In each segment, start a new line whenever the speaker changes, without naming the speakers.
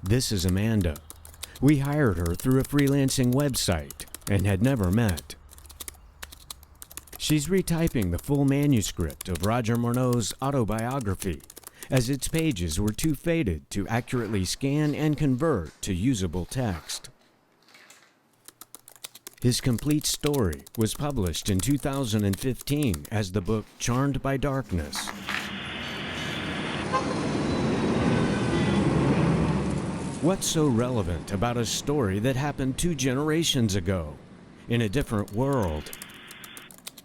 This is Amanda. We hired her through a freelancing website and had never met. She's retyping the full manuscript of Roger Morneau's autobiography, as its pages were too faded to accurately scan and convert to usable text. His complete story was published in 2015 as the book Charmed by Darkness. What's so relevant about a story that happened 2 generations ago, in a different world,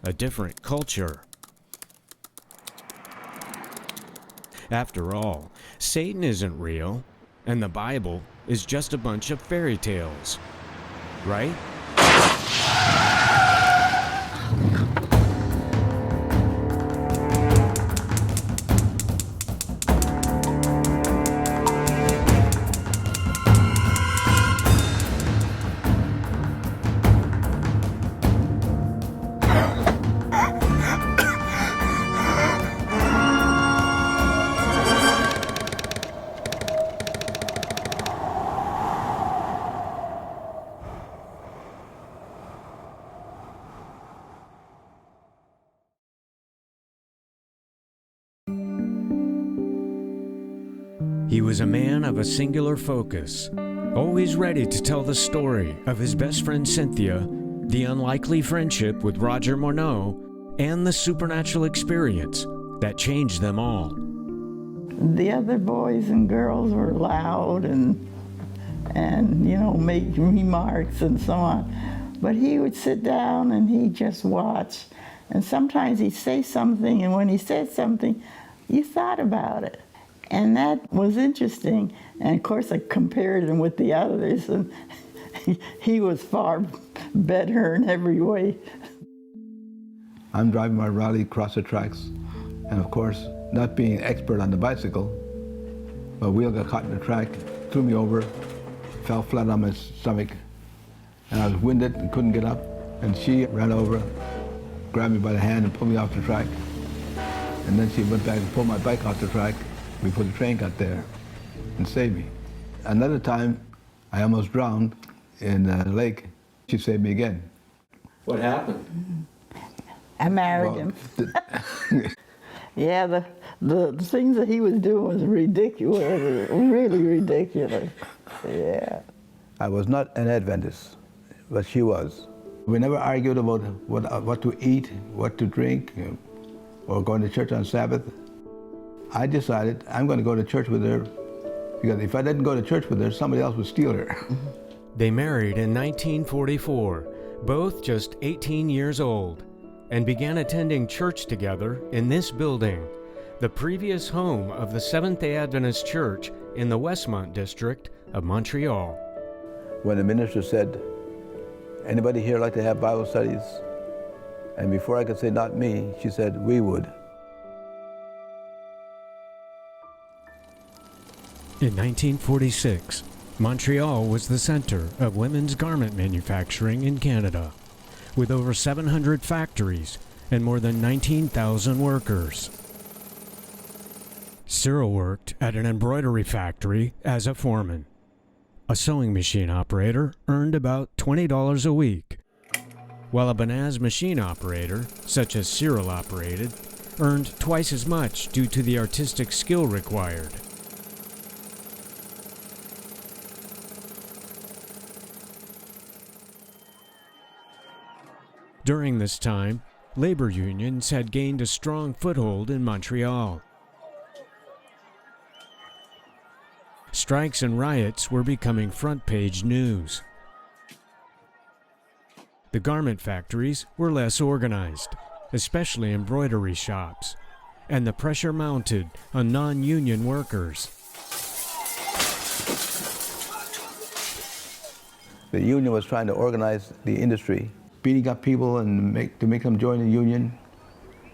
a different culture? After all, Satan isn't real, and the Bible is just a bunch of fairy tales, right? He was a man of a singular focus, always ready to tell the story of his best friend Cynthia, the unlikely friendship with Roger Morneau, and the supernatural experience that changed them all.
The other boys and girls were loud and make remarks and so on. But he would sit down and he'd just watch. And sometimes he'd say something, and when he said something, you thought about it. And that was interesting. And of course, I compared him with the others, and he was far better in every way.
I'm driving my Raleigh across the tracks, and of course, not being an expert on the bicycle, my wheel got caught in the track, threw me over, fell flat on my stomach, and I was winded and couldn't get up. And she ran over, grabbed me by the hand and pulled me off the track. And then she went back and pulled my bike off the track before the train got there and saved me. Another time, I almost drowned in the lake. She saved me again.
What happened?
I married him. Yeah, the things that he was doing was ridiculous, really ridiculous. Yeah.
I was not an Adventist, but she was. We never argued about what to eat, what to drink, or going to church on Sabbath. I decided I'm going to go to church with her, because if I didn't go to church with her, somebody else would steal her.
They married in 1944, both just 18 years old, and began attending church together in this building, the previous home of the Seventh-day Adventist Church in the Westmont district of Montreal.
When the minister said, "Anybody here like to have Bible studies?" And before I could say, "Not me," she said, "We would."
In 1946, Montreal was the center of women's garment manufacturing in Canada, with over 700 factories and more than 19,000 workers. Cyril worked at an embroidery factory as a foreman. A sewing machine operator earned about $20 a week, while a Banaz machine operator, such as Cyril operated, earned twice as much due to the artistic skill required. During this time, labor unions had gained a strong foothold in Montreal. Strikes and riots were becoming front-page news. The garment factories were less organized, especially embroidery shops, and the pressure mounted on non-union workers.
The union was trying to organize the industry, beating up people and to make them join the union.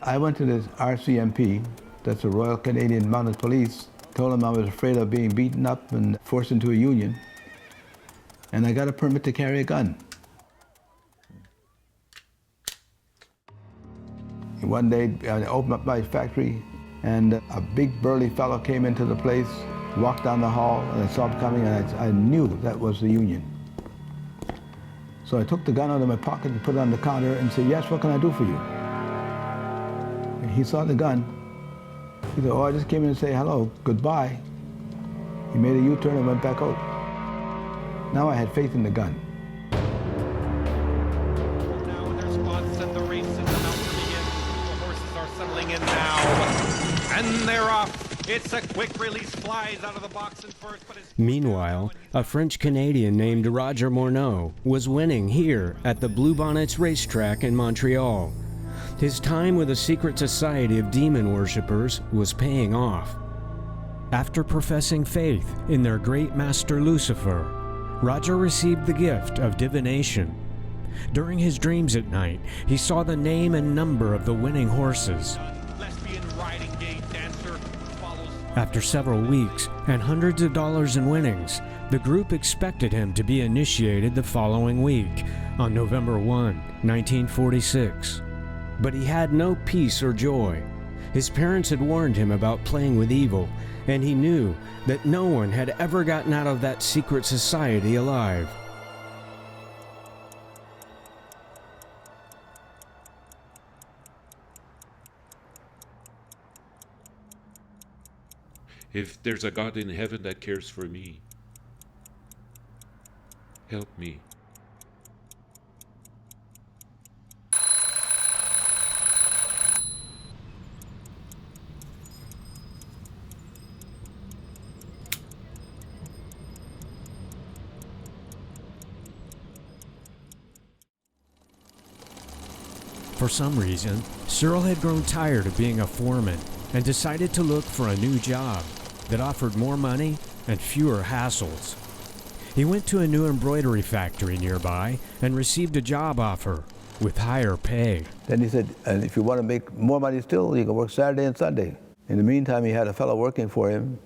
I went to this RCMP, that's the Royal Canadian Mounted Police, told them I was afraid of being beaten up and forced into a union, and I got a permit to carry a gun. One day I opened up my factory, and a big burly fellow came into the place, Walked down the hall and I saw him coming, and I knew that was the Union. So I took the gun out of my pocket and put it on the counter and said, "Yes, what can I do for you?" And he saw the gun. He said, "Oh, I just came in to say hello, goodbye." He made a U-turn and went back out. Now I had faith in the gun.
Now in their spots and the race is about to begin. The horses are settling in now. And they're off. It's a quick release, flies out of the box in first, but it's...
Meanwhile, a French-Canadian named Roger Morneau was winning here at the Bluebonnets racetrack in Montreal. His time with a secret society of demon worshippers was paying off. After professing faith in their great master Lucifer, Roger received the gift of divination. During his dreams at night, he saw the name and number of the winning horses.
Lesbian riding gay dancer follows...
After several weeks and hundreds of dollars in winnings, the group expected him to be initiated the following week, on November 1, 1946. But he had no peace or joy. His parents had warned him about playing with evil, and he knew that no one had ever gotten out of that secret society alive.
If there's a God in heaven that cares for me, help me.
For some reason, Cyril had grown tired of being a foreman and decided to look for a new job that offered more money and fewer hassles. He went to a new embroidery factory nearby and received a job offer with higher pay.
Then he said, "And if you want to make more money still, you can work Saturday and Sunday." In the meantime, he had a fellow working for him,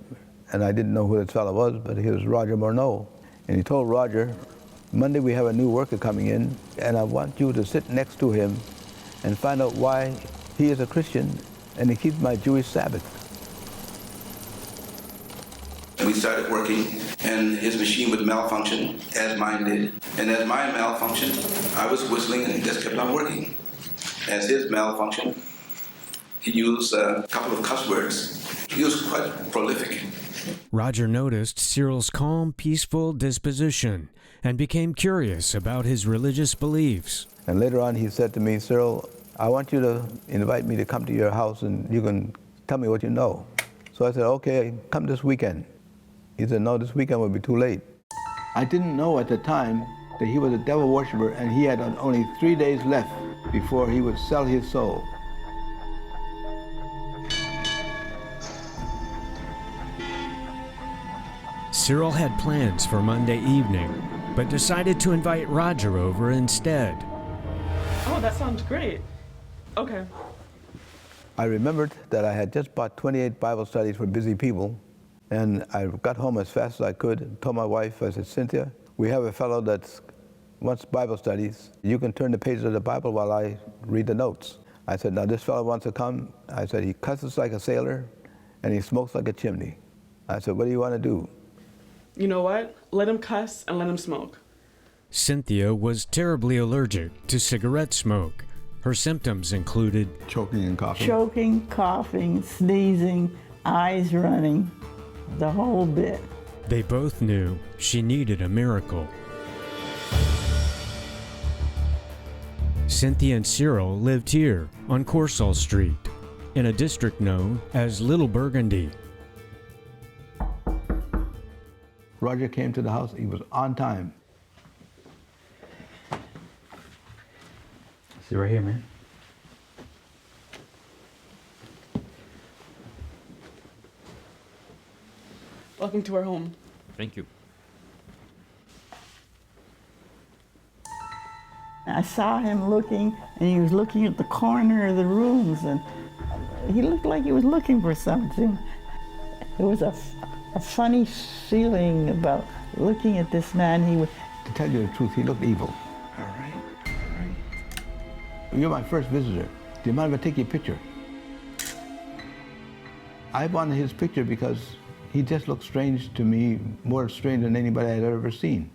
and I didn't know who this fellow was, but he was Roger Morneau. And he told Roger, "Monday we have a new worker coming in, and I want you to sit next to him and find out why he is a Christian and he keeps my Jewish Sabbath."
We started working, and his machine would malfunction, as mine did. And as mine malfunctioned, I was whistling and he just kept on working. As his malfunctioned, he used a couple of cuss words. He was quite prolific.
Roger noticed Cyril's calm, peaceful disposition and became curious about his religious beliefs.
And later on he said to me, "Cyril, I want you to invite me to come to your house and you can tell me what you know." So I said, "Okay, come this weekend." He said, "No, this weekend will be too late." I didn't know at the time that he was a devil worshiper and he had only 3 days left before he would sell his soul.
Cyril had plans for Monday evening, but decided to invite Roger over instead.
Oh, that sounds great. Okay.
I remembered that I had just bought 28 Bible studies for busy people, and I got home as fast as I could and told my wife, I said, "Cynthia, we have a fellow that wants Bible studies. You can turn the pages of the Bible while I read the notes." I said, "Now this fellow wants to come." I said, "He cusses like a sailor and he smokes like a chimney." I said, "What do you want to do?"
You know what? Let him cuss and let him smoke.
Cynthia was terribly allergic to cigarette smoke. Her symptoms included
Choking and coughing.
Choking, coughing, sneezing, eyes running, the whole bit.
they both knew she needed a miracle. Cynthia and Cyril lived here on Coursol Street, in a district known as Little Burgundy.
Roger came to the house. He was on time.
See right here, man.
Welcome to our home.
Thank you.
I saw him looking, and he was looking at the corner of the rooms, and he looked like he was looking for something. There was a funny feeling about looking at this man.
To tell you the truth, he looked evil.
All right.
You're my first visitor. Do you mind if I take your picture? I wanted his picture because He just looked strange to me, more strange than anybody I'd ever seen.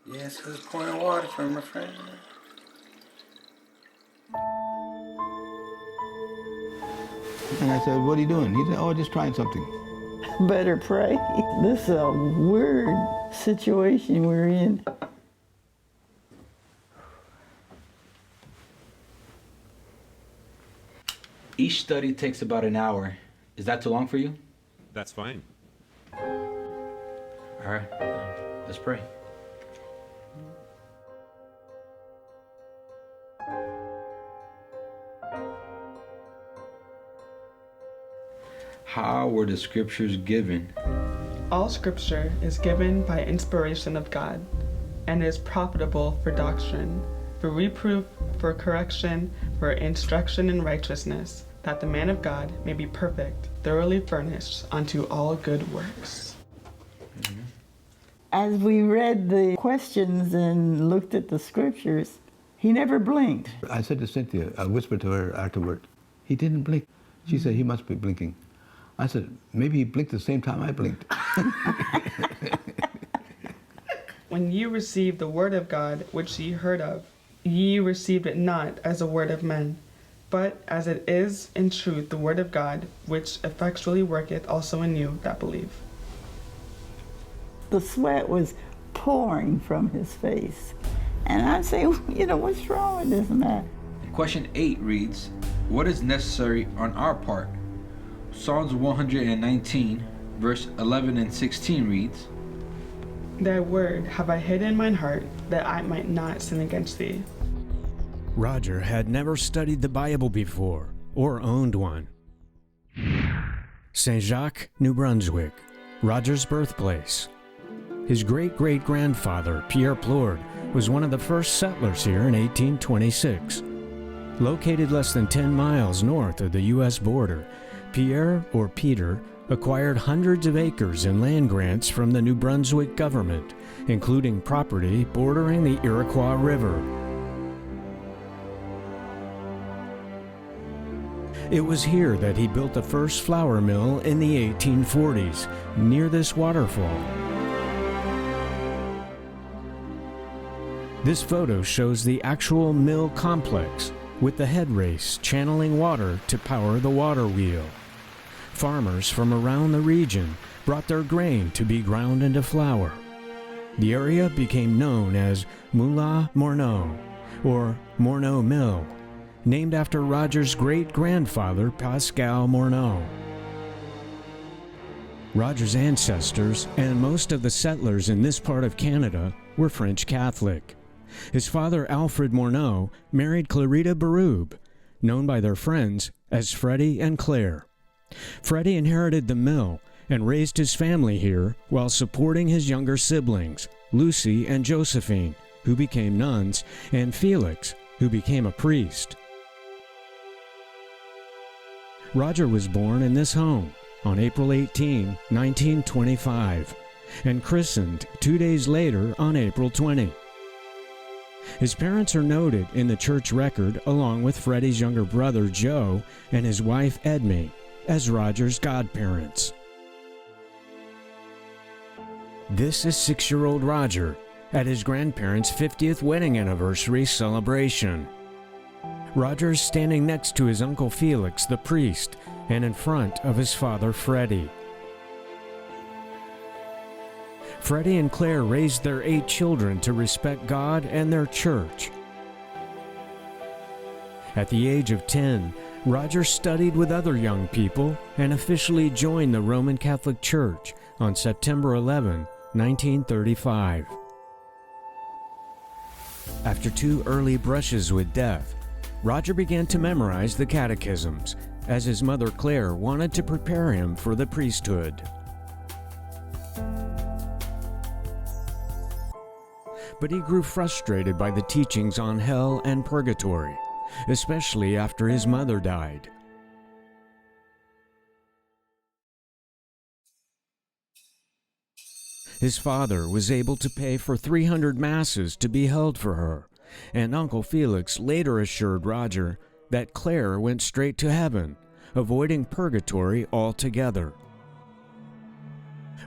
Yes, who's pouring water from my friend?
And I said, what are you doing? He said, oh, just trying something.
Better pray. This is a weird situation we're in.
Each study takes about an hour. Is that too long for you?
That's fine.
All right, let's pray. How were the scriptures given?
All scripture is given by inspiration of God and is profitable for doctrine, for reproof, for correction, for instruction in righteousness, that the man of God may be perfect, thoroughly furnished unto all good works.
As we read the questions and looked at the scriptures, he never blinked.
I said to Cynthia, I whispered to her afterward, he didn't blink. She said, he must be blinking. I said, maybe he blinked the same time I blinked.
When ye received the word of God, which ye heard of, ye received it not as a word of men, but as it is in truth the word of God, which effectually worketh also in you that believe.
The sweat was pouring from his face. And I say, what's wrong with this man?
Question 8 reads, what is necessary on our part? Psalms 119, verse 11 and 16 reads,
Thy word have I hid in mine heart, that I might not sin against thee.
Roger had never studied the Bible before or owned one. Saint Jacques, New Brunswick, Roger's birthplace. His great-great-grandfather, Pierre Plourde, was one of the first settlers here in 1826. Located less than 10 miles north of the U.S. border, Pierre, or Peter, acquired hundreds of acres in land grants from the New Brunswick government, including property bordering the Iroquois River. It was here that he built the first flour mill in the 1840s, near this waterfall. This photo shows the actual mill complex, with the head race channeling water to power the water wheel. Farmers from around the region brought their grain to be ground into flour. The area became known as Moulin Morneau, or Morneau Mill, named after Roger's great-grandfather Pascal Morneau. Roger's ancestors and most of the settlers in this part of Canada were French Catholic. His father, Alfred Morneau, married Clarita Berube, known by their friends as Freddie and Claire. Freddie inherited the mill and raised his family here while supporting his younger siblings, Lucy and Josephine, who became nuns, and Felix, who became a priest. Roger was born in this home on April 18, 1925, and christened 2 days later on April 20. His parents are noted in the church record along with Freddie's younger brother Joe and his wife Edme as Roger's godparents. This is 6-year-old Roger at his grandparents' 50th wedding anniversary celebration. Roger is standing next to his uncle Felix, the priest, and in front of his father Freddie. Freddie and Claire raised their 8 children to respect God and their church. At the age of 10, Roger studied with other young people and officially joined the Roman Catholic Church on September 11, 1935. After 2 early brushes with death, Roger began to memorize the catechisms, as his mother Claire wanted to prepare him for the priesthood. But he grew frustrated by the teachings on hell and purgatory, especially after his mother died. His father was able to pay for 300 masses to be held for her, and Uncle Felix later assured Roger that Claire went straight to heaven, avoiding purgatory altogether.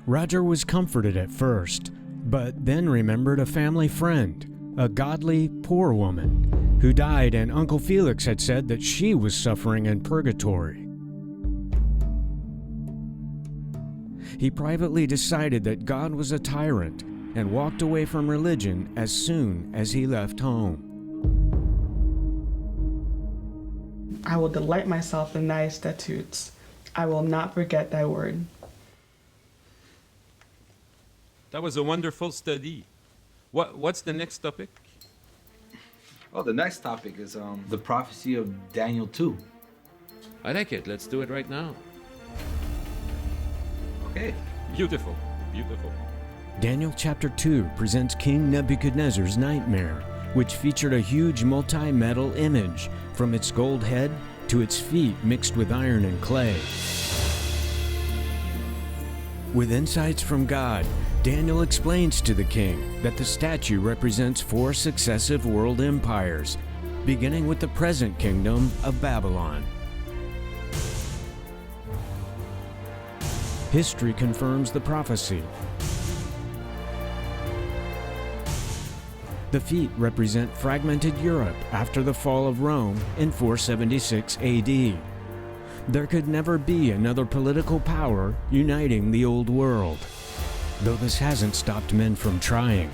Roger was comforted at first, but then remembered a family friend, a godly poor woman, who died, and Uncle Felix had said that she was suffering in purgatory. He privately decided that God was a tyrant and walked away from religion as soon as he left home.
I will delight myself in thy statutes. I will not forget thy word.
That was a wonderful study. What's the next topic?
Oh, the next topic is the prophecy of Daniel 2.
I like it. Let's do it right now.
Okay.
Beautiful. Beautiful.
Daniel chapter 2 presents King Nebuchadnezzar's nightmare, which featured a huge multi-metal image, from its gold head to its feet mixed with iron and clay. With insights from God, Daniel explains to the king that the statue represents 4 successive world empires, beginning with the present kingdom of Babylon. History confirms the prophecy. The feet represent fragmented Europe after the fall of Rome in 476 AD. There could never be another political power uniting the old world, though this hasn't stopped men from trying,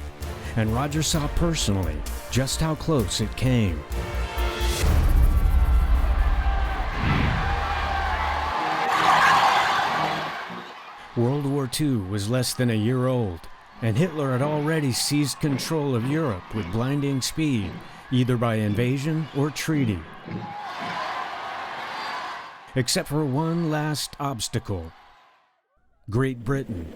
and Roger saw personally just how close it came. World War II was less than a year old, and Hitler had already seized control of Europe with blinding speed, either by invasion or treaty. Except for one last obstacle: Great Britain.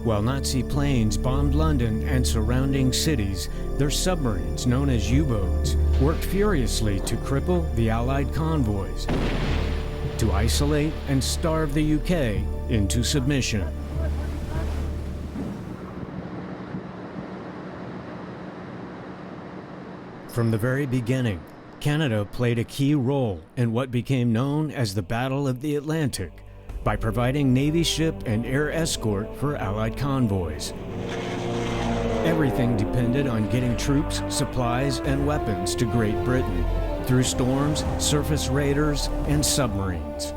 While Nazi planes bombed London and surrounding cities, their submarines, known as U-boats, worked furiously to cripple the Allied convoys, to isolate and starve the UK into submission. From the very beginning, Canada played a key role in what became known as the Battle of the Atlantic, by providing Navy ship and air escort for Allied convoys. Everything depended on getting troops, supplies, and weapons to Great Britain through storms, surface raiders, and submarines.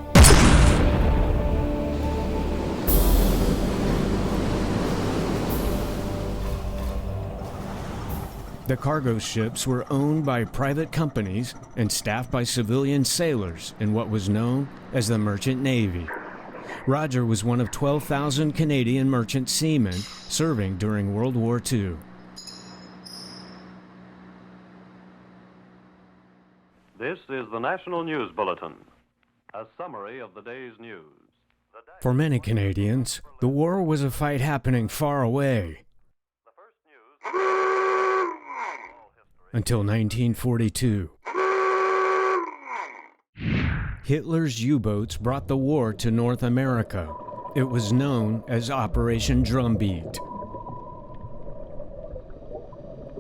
The cargo ships were owned by private companies and staffed by civilian sailors in what was known as the Merchant Navy. Roger was one of 12,000 Canadian merchant seamen serving during World War II.
This is the National News Bulletin, a summary of the day's news.
For many Canadians, the war was a fight happening far away. Until 1942. Hitler's U-boats brought the war to North America. It was known as Operation Drumbeat.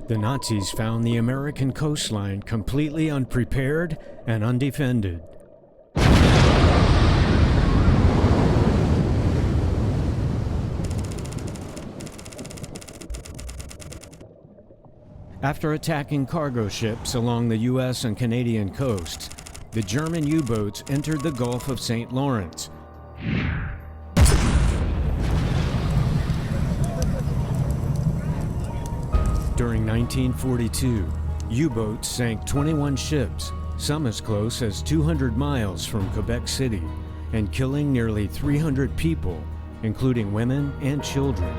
The Nazis found the American coastline completely unprepared and undefended. After attacking cargo ships along the U.S. and Canadian coasts, the German U-boats entered the Gulf of St. Lawrence. During 1942, U-boats sank 21 ships, some as close as 200 miles from Quebec City, and killing nearly 300 people, including women and children.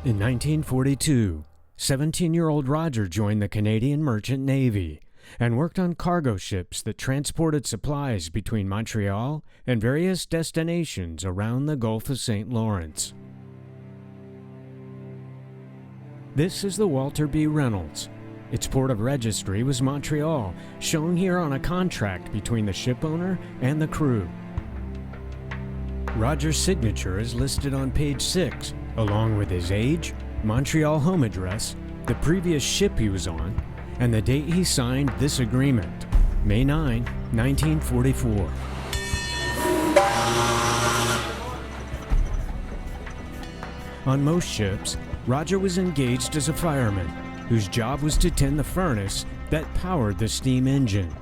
In 1942, 17-year-old Roger joined the Canadian Merchant Navy, and worked on cargo ships that transported supplies between Montreal and various destinations around the Gulf of St. Lawrence. This is the Walter B. Reynolds. Its port of registry was Montreal, shown here on a contract between the shipowner and the crew. Roger's signature is listed on page 6, along with his age, Montreal home address, the previous ship he was on, and the date he signed this agreement, May 9, 1944. On most ships, Roger was engaged as a fireman, whose job was to tend the furnace that powered the steam engine.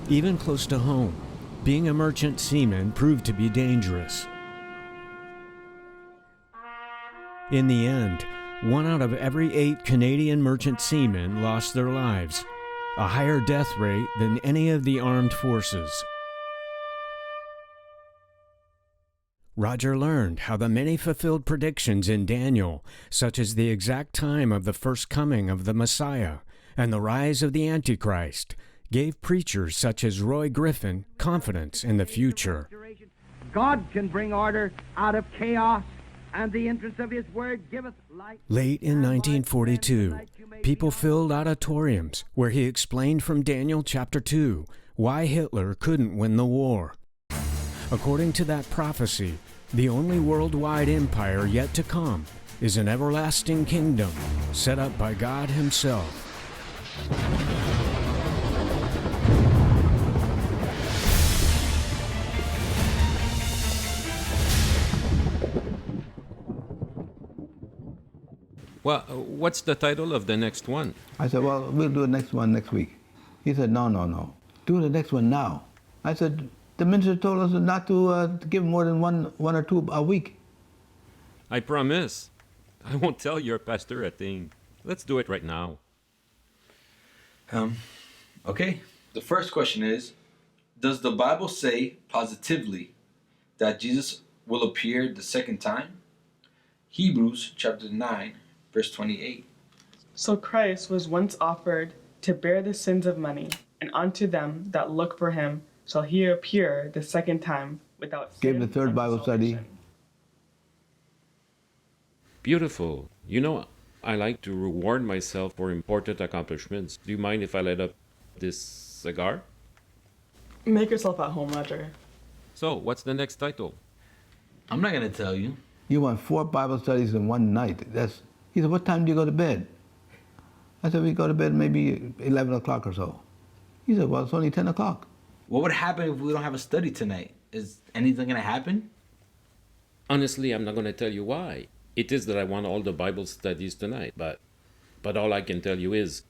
Even close to home, being a merchant seaman proved to be dangerous. In the end, 1 out of every 8 Canadian merchant seamen lost their lives, a higher death rate than any of the armed forces. Roger learned how the many fulfilled predictions in Daniel, such as the exact time of the first coming of the Messiah and the rise of the Antichrist, gave preachers such as Roy Griffin confidence in the future.
God can bring order out of chaos, and the entrance of His Word giveth light.
Late in 1942, people filled auditoriums where he explained from Daniel chapter 2 why Hitler couldn't win the war. According to that prophecy, the only worldwide empire yet to come is an everlasting kingdom set up by God Himself.
Well, what's the title of the next one?
I said, well, we'll do the next one next week. He said, no. Do the next one now. I said, the minister told us not to give more than one or two a week.
I promise. I won't tell your pastor a thing. Let's do it right now.
Okay. The first question is, does the Bible say positively that Jesus will appear the second time? Hebrews chapter 9, verse 28.
So Christ was once offered to bear the sins of many, and unto them that look for Him shall He appear the second time without sin.
Gave the third Bible study.
Beautiful. You know, I like to reward myself for important accomplishments. Do you mind if I light up this cigar?
Make yourself at home, Roger.
So, what's the next title?
I'm not going to tell you.
You want 4 Bible studies in one night. He said, what time do you go to bed? I said, we go to bed maybe 11 o'clock or so. He said, well, it's only 10 o'clock.
What would happen if we don't have a study tonight? Is anything going to happen?
Honestly, I'm not going to tell you why. It is that I want all the Bible studies tonight, but all I can tell you is,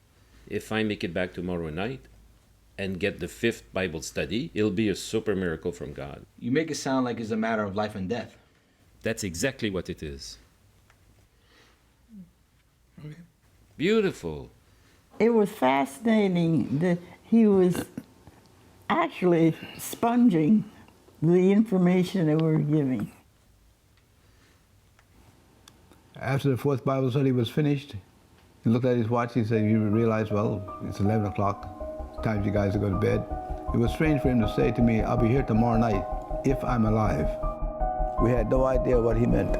if I make it back tomorrow night and get the 5th Bible study, it'll be a super miracle from God.
You make it sound like it's a matter of life and death.
That's exactly what it is. Okay. Beautiful.
It was fascinating that he was actually sponging the information that we were giving.
After the 4th Bible study was finished, he looked at his watch. He said, you realize, well, it's 11 o'clock. It's time you guys to go to bed. It was strange for him to say to me, I'll be here tomorrow night if I'm alive. We had no idea what he meant.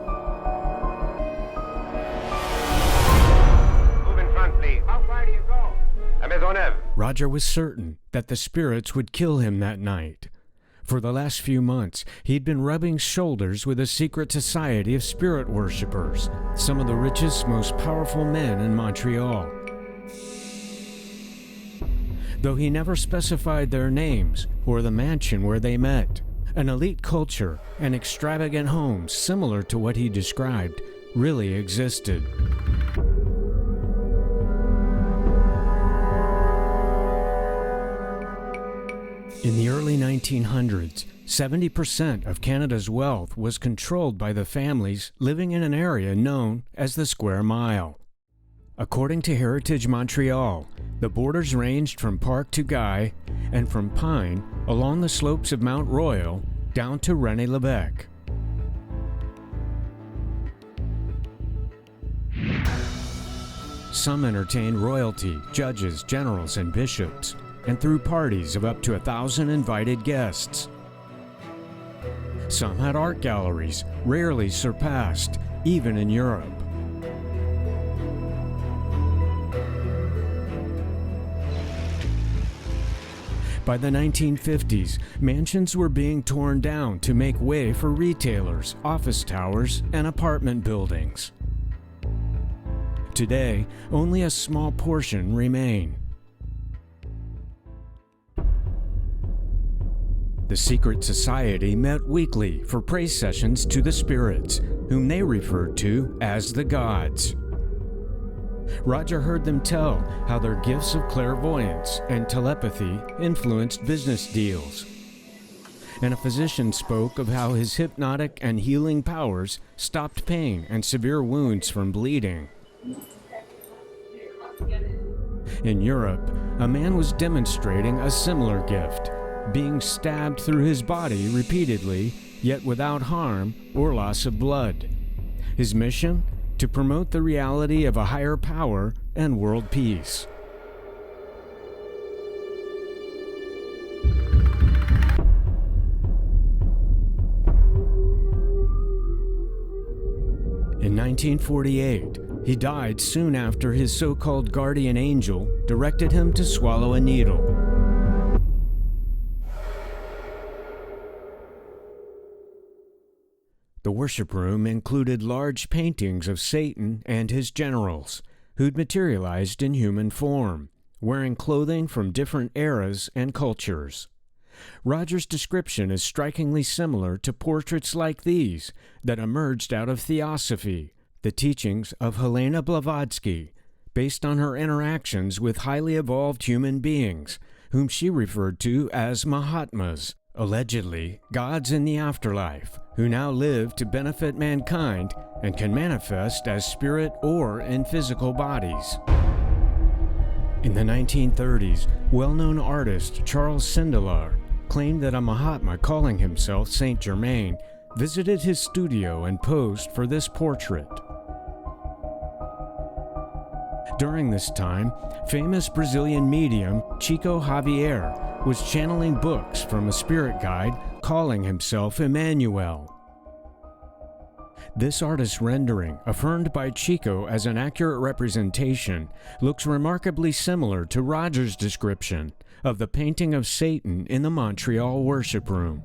Move in front, please. How far do you go? À Maisonneuve.
Roger was certain that the spirits would kill him that night. For the last few months, he'd been rubbing shoulders with a secret society of spirit worshippers, some of the richest, most powerful men in Montreal. Though he never specified their names or the mansion where they met, an elite culture and extravagant homes similar to what he described really existed. In the early 1900s, 70% of Canada's wealth was controlled by the families living in an area known as the Square Mile. According to Heritage Montreal, the borders ranged from Park to Guy and from Pine along the slopes of Mount Royal down to René Lévesque. Some entertained royalty, judges, generals, and bishops, and threw parties of up to 1,000 invited guests. Some had art galleries, rarely surpassed, even in Europe. By the 1950s, mansions were being torn down to make way for retailers, office towers, and apartment buildings. Today, only a small portion remain. The secret society met weekly for praise sessions to the spirits, whom they referred to as the gods. Roger heard them tell how their gifts of clairvoyance and telepathy influenced business deals. And a physician spoke of how his hypnotic and healing powers stopped pain and severe wounds from bleeding. In Europe, a man was demonstrating a similar gift, being stabbed through his body repeatedly, yet without harm or loss of blood. His mission? To promote the reality of a higher power and world peace. In 1948, he died soon after his so-called guardian angel directed him to swallow a needle. The worship room included large paintings of Satan and his generals, who'd materialized in human form, wearing clothing from different eras and cultures. Roger's description is strikingly similar to portraits like these that emerged out of Theosophy, the teachings of Helena Blavatsky, based on her interactions with highly evolved human beings, whom she referred to as Mahatmas, allegedly gods in the afterlife, who now live to benefit mankind and can manifest as spirit or in physical bodies. In the 1930s, well-known artist Charles Sindelar claimed that a Mahatma calling himself Saint Germain visited his studio and posed for this portrait. During this time, famous Brazilian medium Chico Xavier was channeling books from a spirit guide calling himself Emmanuel. This artist's rendering, affirmed by Chico as an accurate representation, looks remarkably similar to Roger's description of the painting of Satan in the Montreal worship room.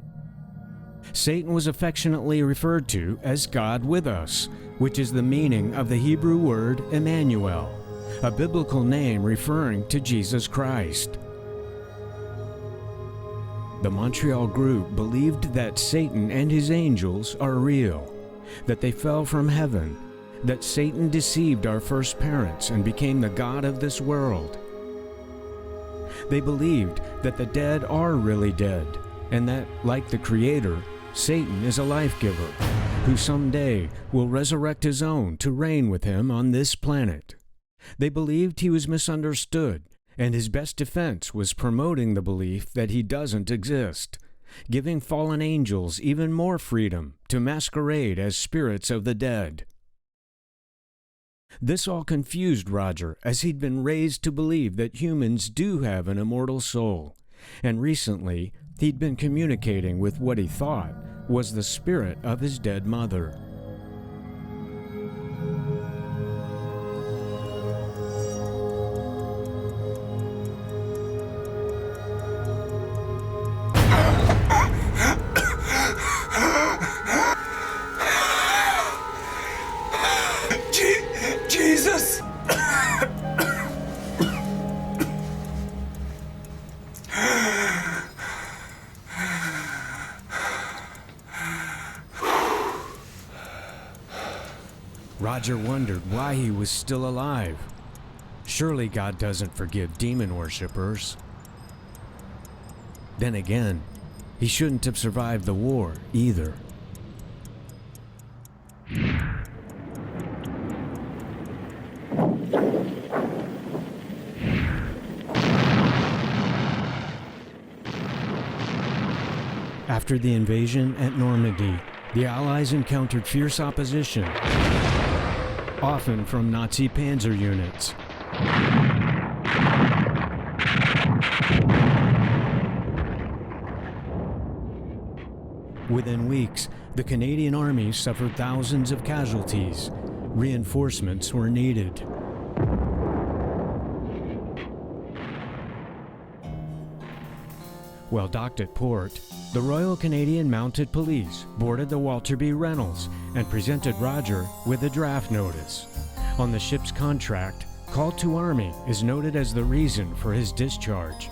Satan was affectionately referred to as God with us, which is the meaning of the Hebrew word Emmanuel, a biblical name referring to Jesus Christ. The Montreal group believed that Satan and his angels are real, that they fell from heaven, that Satan deceived our first parents and became the god of this world. They believed that the dead are really dead, and that, like the Creator, Satan is a life-giver, who someday will resurrect his own to reign with him on this planet. They believed he was misunderstood, and his best defense was promoting the belief that he doesn't exist, giving fallen angels even more freedom to masquerade as spirits of the dead. This all confused Roger, as he'd been raised to believe that humans do have an immortal soul, and recently he'd been communicating with what he thought was the spirit of his dead mother.
Jesus!
Roger wondered why he was still alive. Surely God doesn't forgive demon worshippers. Then again, he shouldn't have survived the war either. After the invasion at Normandy, the Allies encountered fierce opposition, often from Nazi panzer units. Within weeks, the Canadian Army suffered thousands of casualties. Reinforcements were needed. While docked at port, the Royal Canadian Mounted Police boarded the Walter B. Reynolds and presented Roger with a draft notice. On the ship's contract, call to Army is noted as the reason for his discharge,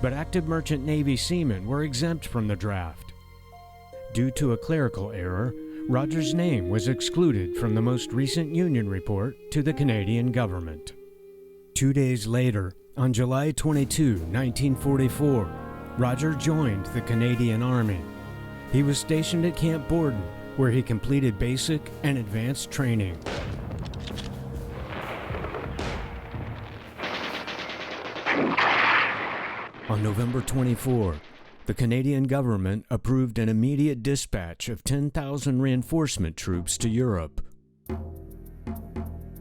but active Merchant Navy seamen were exempt from the draft. Due to a clerical error, Roger's name was excluded from the most recent union report to the Canadian government. 2 days later, on July 22, 1944, Roger joined the Canadian Army. He was stationed at Camp Borden, where he completed basic and advanced training. On November 24, the Canadian government approved an immediate dispatch of 10,000 reinforcement troops to Europe.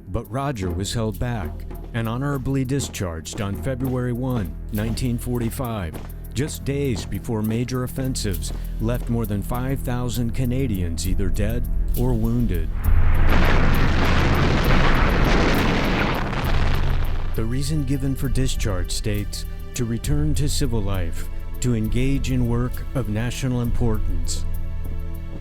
But Roger was held back and honorably discharged on February 1, 1945, just days before major offensives left more than 5,000 Canadians either dead or wounded. The reason given for discharge states, to return to civil life, to engage in work of national importance.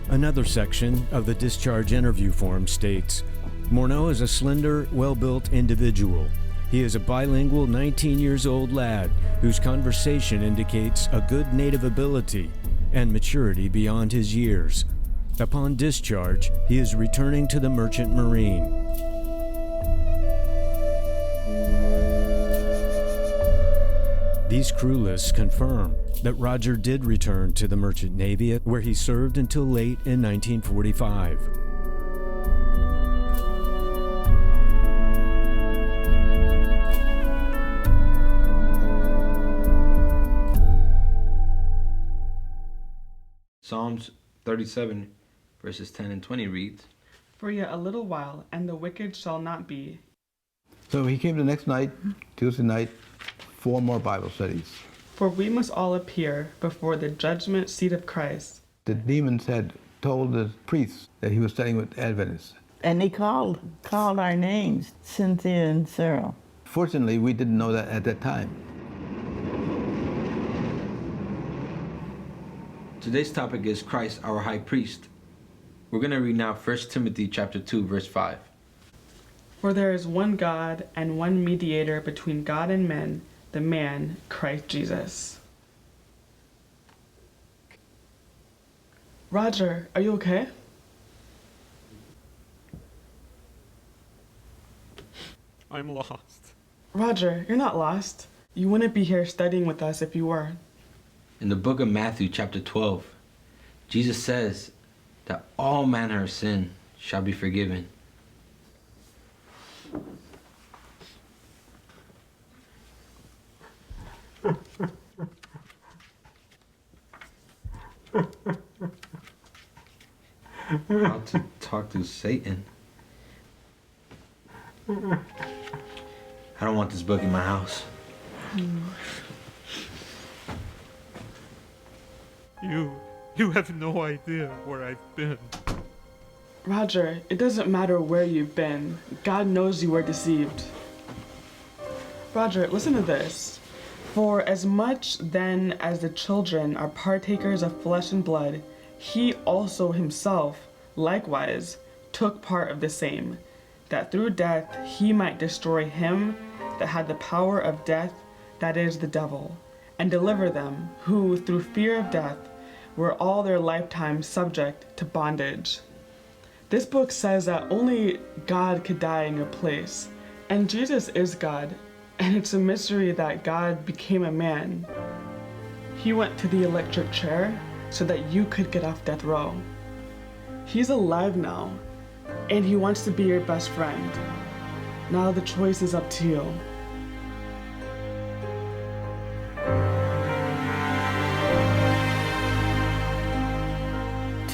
Another section of the discharge interview form states, Morneau is a slender, well-built individual. He is a bilingual 19-years-old lad whose conversation indicates a good native ability and maturity beyond his years. Upon discharge, he is returning to the Merchant Marine. These crew lists confirm that Roger did return to the Merchant Navy, where he served until late in 1945.
Psalms 37, verses 10 and 20 reads,
For yet a little while, and the wicked shall not be.
So he came the next night, Tuesday night, 4 more Bible studies.
For we must all appear before the judgment seat of Christ.
The demons had told the priests that he was studying with Adventists.
And he called our names, Cynthia and Cyril.
Fortunately, we didn't know that at that time.
Today's topic is Christ, our high priest. We're going to read now 1 Timothy chapter 2, verse 5.
For there is one God and one mediator between God and men, the man, Christ Jesus. Roger, are you okay?
I'm lost.
Roger, you're not lost. You wouldn't be here studying with us if you were.
In the book of Matthew chapter 12, Jesus says that all manner of sin shall be forgiven. How to talk to Satan. I don't want this book in my house.
You have no idea where I've been.
Roger, it doesn't matter where you've been. God knows you were deceived. Roger, listen to this. For as much then as the children are partakers of flesh and blood, he also himself likewise took part of the same, that through death he might destroy him that had the power of death, that is, the devil, and deliver them who, through fear of death, were all their lifetime subject to bondage. This book says that only God could die in your place, and Jesus is God, and it's a mystery that God became a man. He went to the electric chair so that you could get off death row. He's alive now, and he wants to be your best friend. Now the choice is up to you.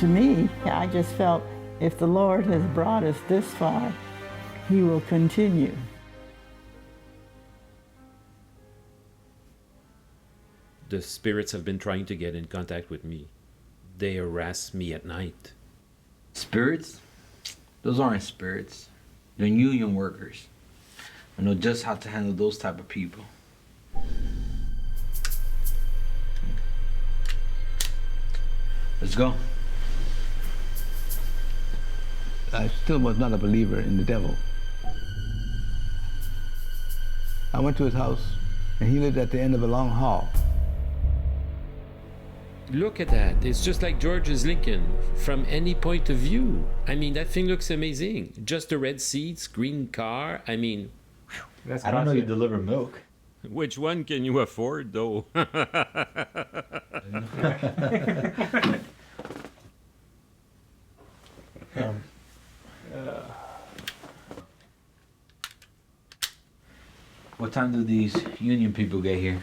to me, I just felt if the Lord has brought us this far, He will continue.
The spirits have been trying to get in contact with me. They harass me at night.
Spirits? Those aren't spirits. They're union workers. I know just how to handle those type of people. Let's go.
I still was not a believer in the devil. I went to his house, and he lived at the end of a long hall.
Look at that. It's just like George's Lincoln from any point of view. I mean, that thing looks amazing. Just the red seats, green car. I mean,
I don't know you deliver milk.
Which one can you afford, though?
What time do these union people get here?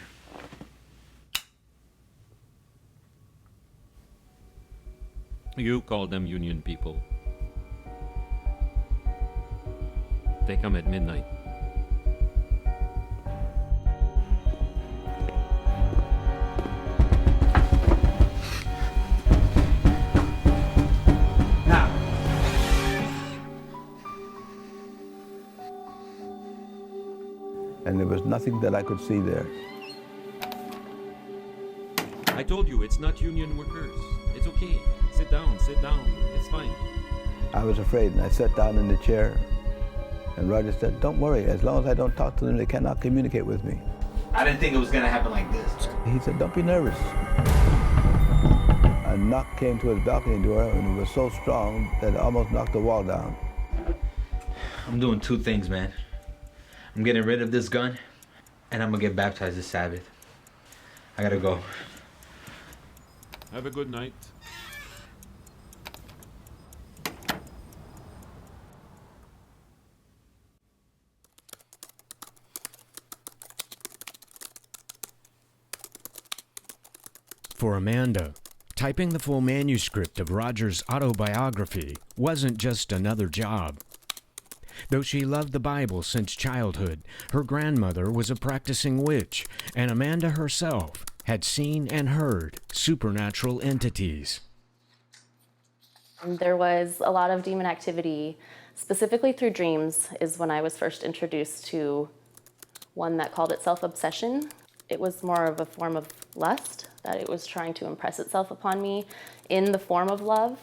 You call them union people. They come at midnight.
Now.
And there was nothing that I could see there.
I told you, it's not union workers. It's okay. Sit down, it's fine.
I was afraid, and I sat down in the chair, and Roger said, "Don't worry, as long as I don't talk to them, they cannot communicate with me."
I didn't think it was gonna happen like this.
He said, "Don't be nervous." A knock came to his balcony door, and it was so strong that it almost knocked the wall down.
I'm doing two things, man. I'm getting rid of this gun, and I'm gonna get baptized this Sabbath. I gotta go.
Have a good night.
For Amanda, typing the full manuscript of Roger's autobiography wasn't just another job. Though she loved the Bible since childhood, her grandmother was a practicing witch, and Amanda herself had seen and heard supernatural entities.
There was a lot of demon activity, specifically through dreams, is when I was first introduced to one that called itself obsession. It was more of a form of lust, that it was trying to impress itself upon me in the form of love.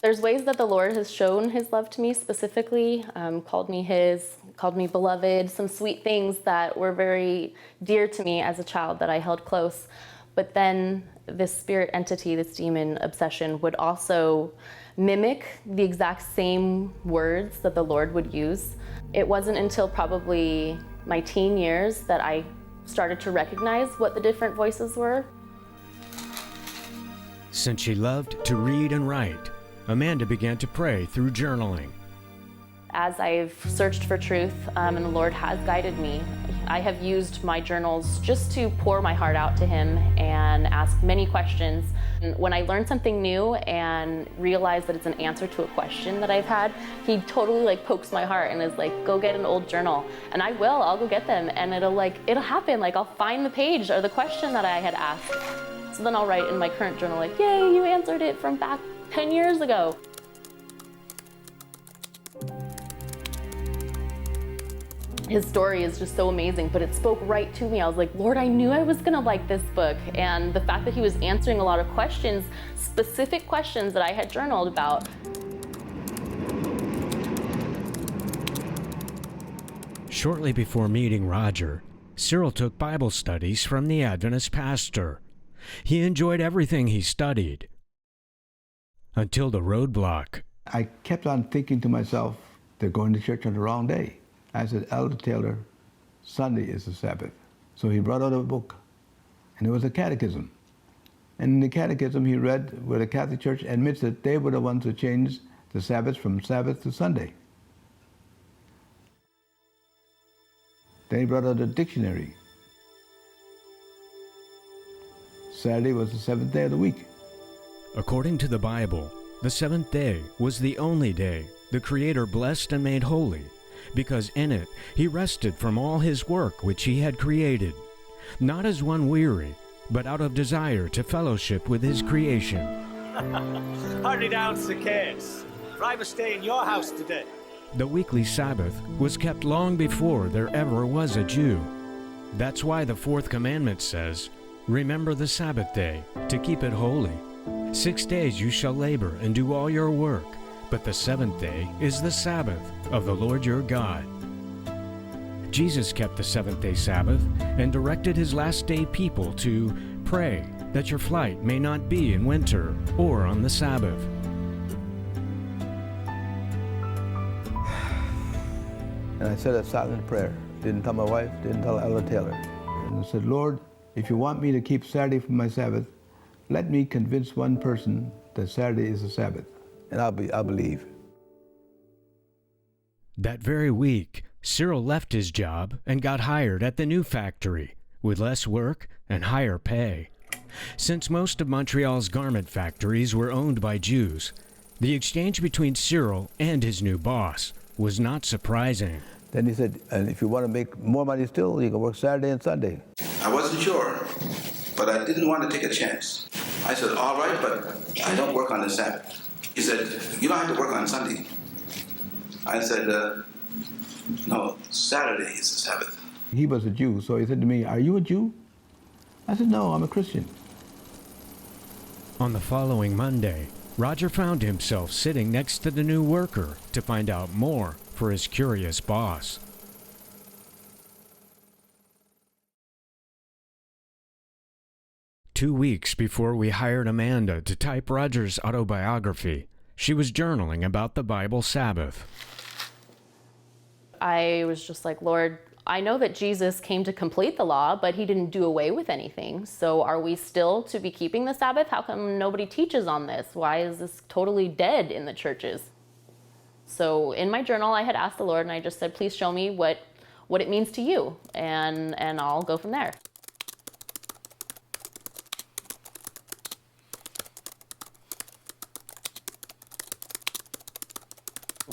There's ways that the Lord has shown his love to me specifically, called me his, called me beloved, some sweet things that were very dear to me as a child that I held close. But then this spirit entity, this demon obsession, would also mimic the exact same words that the Lord would use. It wasn't until probably my teen years that I started to recognize what the different voices were.
Since she loved to read and write, Amanda began to pray through journaling.
As I've searched for truth, and the Lord has guided me, I have used my journals just to pour my heart out to him and ask many questions. And when I learn something new and realize that it's an answer to a question that I've had, he totally pokes my heart and is like, go get an old journal. And I'll go get them, and it'll happen. I'll find the page or the question that I had asked. So then I'll write in my current journal, yay, you answered it from back 10 years ago. His story is just so amazing, but it spoke right to me. I was like, Lord, I knew I was gonna like this book. And the fact that he was answering a lot of questions, specific questions that I had journaled about.
Shortly before meeting Roger, Cyril took Bible studies from the Adventist pastor. He enjoyed everything he studied. Until the roadblock.
I kept on thinking to myself, they're going to church on the wrong day. I said, Elder Taylor, Sunday is the Sabbath. So he brought out a book, and it was a catechism. And in the catechism, he read where the Catholic Church admits that they were the ones who changed the Sabbath from Sabbath to Sunday. Then he brought out a dictionary. Saturday was the seventh day of the week.
According to the Bible, the seventh day was the only day the Creator blessed and made holy, because in it he rested from all his work which he had created, not as one weary, but out of desire to fellowship with his creation.
Hurry down, Zacchaeus, for I must stay in your house today.
The weekly Sabbath was kept long before there ever was a Jew. That's why the fourth commandment says, "Remember the Sabbath day, to keep it holy. 6 days you shall labor and do all your work, but the seventh day is the Sabbath of the Lord your God." Jesus kept the seventh-day Sabbath and directed his last-day people to pray that your flight may not be in winter or on the Sabbath.
And I said a silent prayer. Didn't tell my wife, didn't tell Elder Taylor. And I said, Lord, if you want me to keep Saturday for my Sabbath, let me convince one person that Saturday is the Sabbath, and I'll believe.
That very week, Cyril left his job and got hired at the new factory with less work and higher pay. Since most of Montreal's garment factories were owned by Jews, the exchange between Cyril and his new boss was not surprising.
Then he said, and if you want to make more money still, you can work Saturday and Sunday.
I wasn't sure, but I didn't want to take a chance. I said, all right, but I don't work on the Sabbath. He said, you don't have to work on Sunday. I said, no, Saturday is the Sabbath.
He was a Jew, so he said to me, are you a Jew? I said, no, I'm a Christian.
On the following Monday, Roger found himself sitting next to the new worker to find out more for his curious boss. Two weeks before we hired Amanda to type Roger's autobiography, she was journaling about the Bible Sabbath.
I was just like, Lord, I know that Jesus came to complete the law, but he didn't do away with anything. So are we still to be keeping the Sabbath? How come nobody teaches on this? Why is this totally dead in the churches? So in my journal, I had asked the Lord, and I just said, please show me what it means to you, and I'll go from there.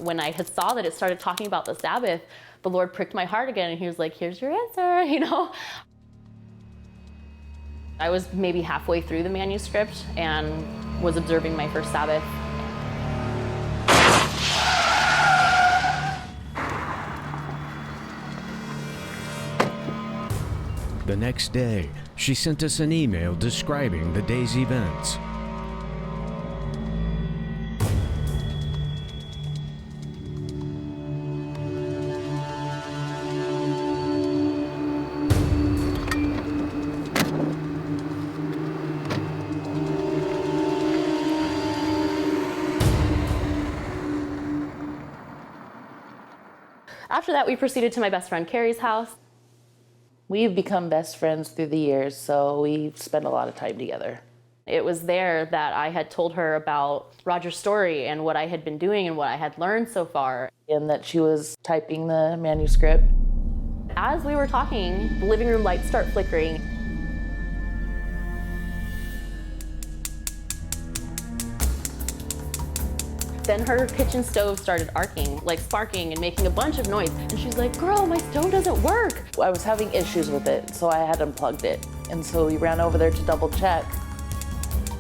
When I had saw that it started talking about the Sabbath, the Lord pricked my heart again, and he was like, here's your answer, you know? I was maybe halfway through the manuscript and was observing my first Sabbath.
The next day, she sent us an email describing the day's events.
After that, we proceeded to my best friend Carrie's house.
We've become best friends through the years, so we spend a lot of time together.
It was there that I had told her about Roger's story and what I had been doing and what I had learned so far.
And that she was typing the manuscript.
As we were talking, the living room lights start flickering. Then her kitchen stove started arcing, like sparking and making a bunch of noise. And she's like, girl, my stove doesn't work.
I was having issues with it, so I had unplugged it. And so we ran over there to double check.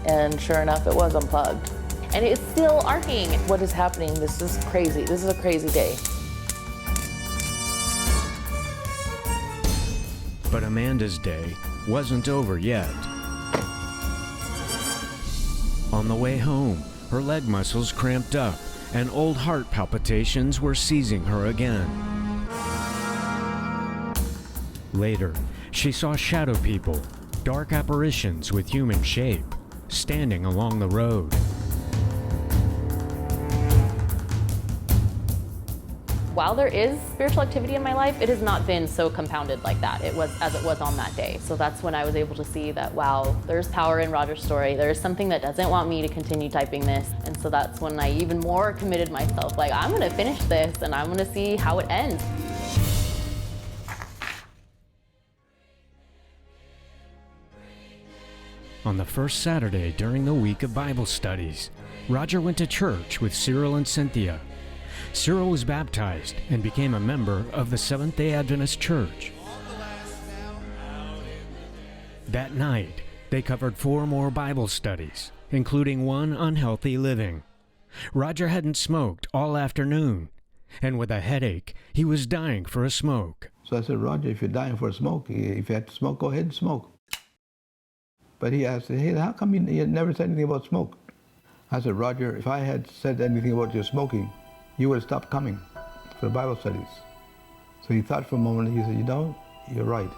And sure enough, it was unplugged.
And it's still arcing.
What is happening? This is crazy. This is a crazy day.
But Amanda's day wasn't over yet. On the way home, her leg muscles cramped up, and old heart palpitations were seizing her again. Later, she saw shadow people, dark apparitions with human shape, standing along the road.
While there is spiritual activity in my life, it has not been so compounded like that. It was as it was on that day. So that's when I was able to see that, wow, there's power in Roger's story. There's something that doesn't want me to continue typing this. And so that's when I even more committed myself. Like, I'm gonna finish this and I'm gonna see how it ends.
On the first Saturday during the week of Bible studies, Roger went to church with Cyril and Cynthia. Cyril was baptized and became a member of the Seventh-day Adventist Church. That night, they covered 4 more Bible studies, including one on healthy living. Roger hadn't smoked all afternoon, and with a headache, he was dying for a smoke.
So I said, Roger, if you're dying for a smoke, if you had to smoke, go ahead and smoke. But he asked, hey, how come you never said anything about smoke? I said, Roger, if I had said anything about your smoking, you would have stopped coming for the Bible studies. So he thought for a moment, he said, you know, you're right.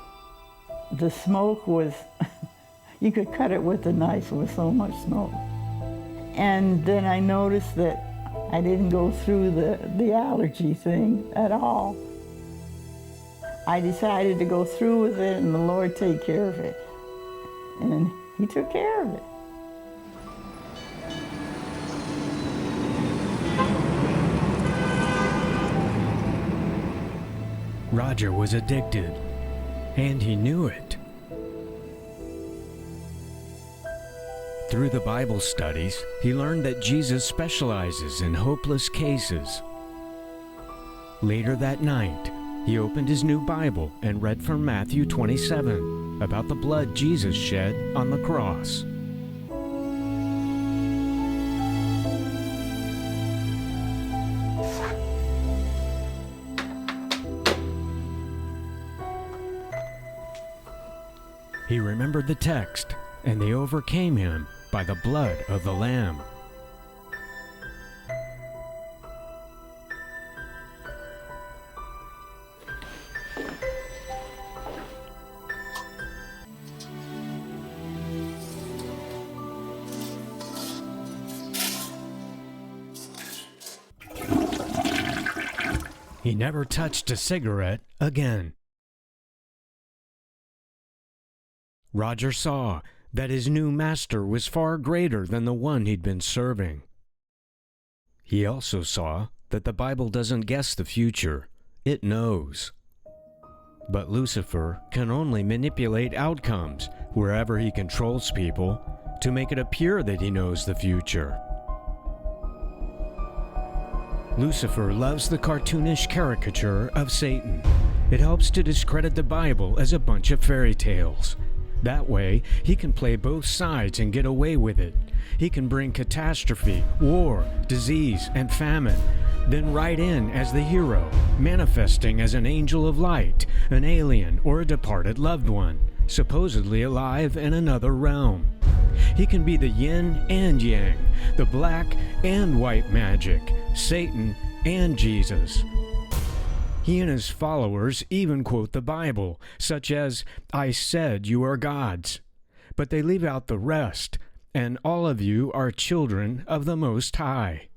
The smoke was, you could cut it with a knife with so much smoke. And then I noticed that I didn't go through the allergy thing at all. I decided to go through with it and the Lord take care of it. And he took care of it.
Roger was addicted, and he knew it. Through the Bible studies, he learned that Jesus specializes in hopeless cases. Later that night, he opened his new Bible and read from Matthew 27 about the blood Jesus shed on the cross. He remembered the text, and they overcame him by the blood of the Lamb. He never touched a cigarette again. Roger saw that his new master was far greater than the one he'd been serving. He also saw that the Bible doesn't guess the future, it knows. But Lucifer can only manipulate outcomes wherever he controls people to make it appear that he knows the future. Lucifer loves the cartoonish caricature of Satan. It helps to discredit the Bible as a bunch of fairy tales. That way, he can play both sides and get away with it. He can bring catastrophe, war, disease, and famine, then ride in as the hero, manifesting as an angel of light, an alien, or a departed loved one, supposedly alive in another realm. He can be the yin and yang, the black and white magic, Satan and Jesus. He and his followers even quote the Bible, such as, "I said you are gods." But they leave out the rest, "and all of you are children of the Most High."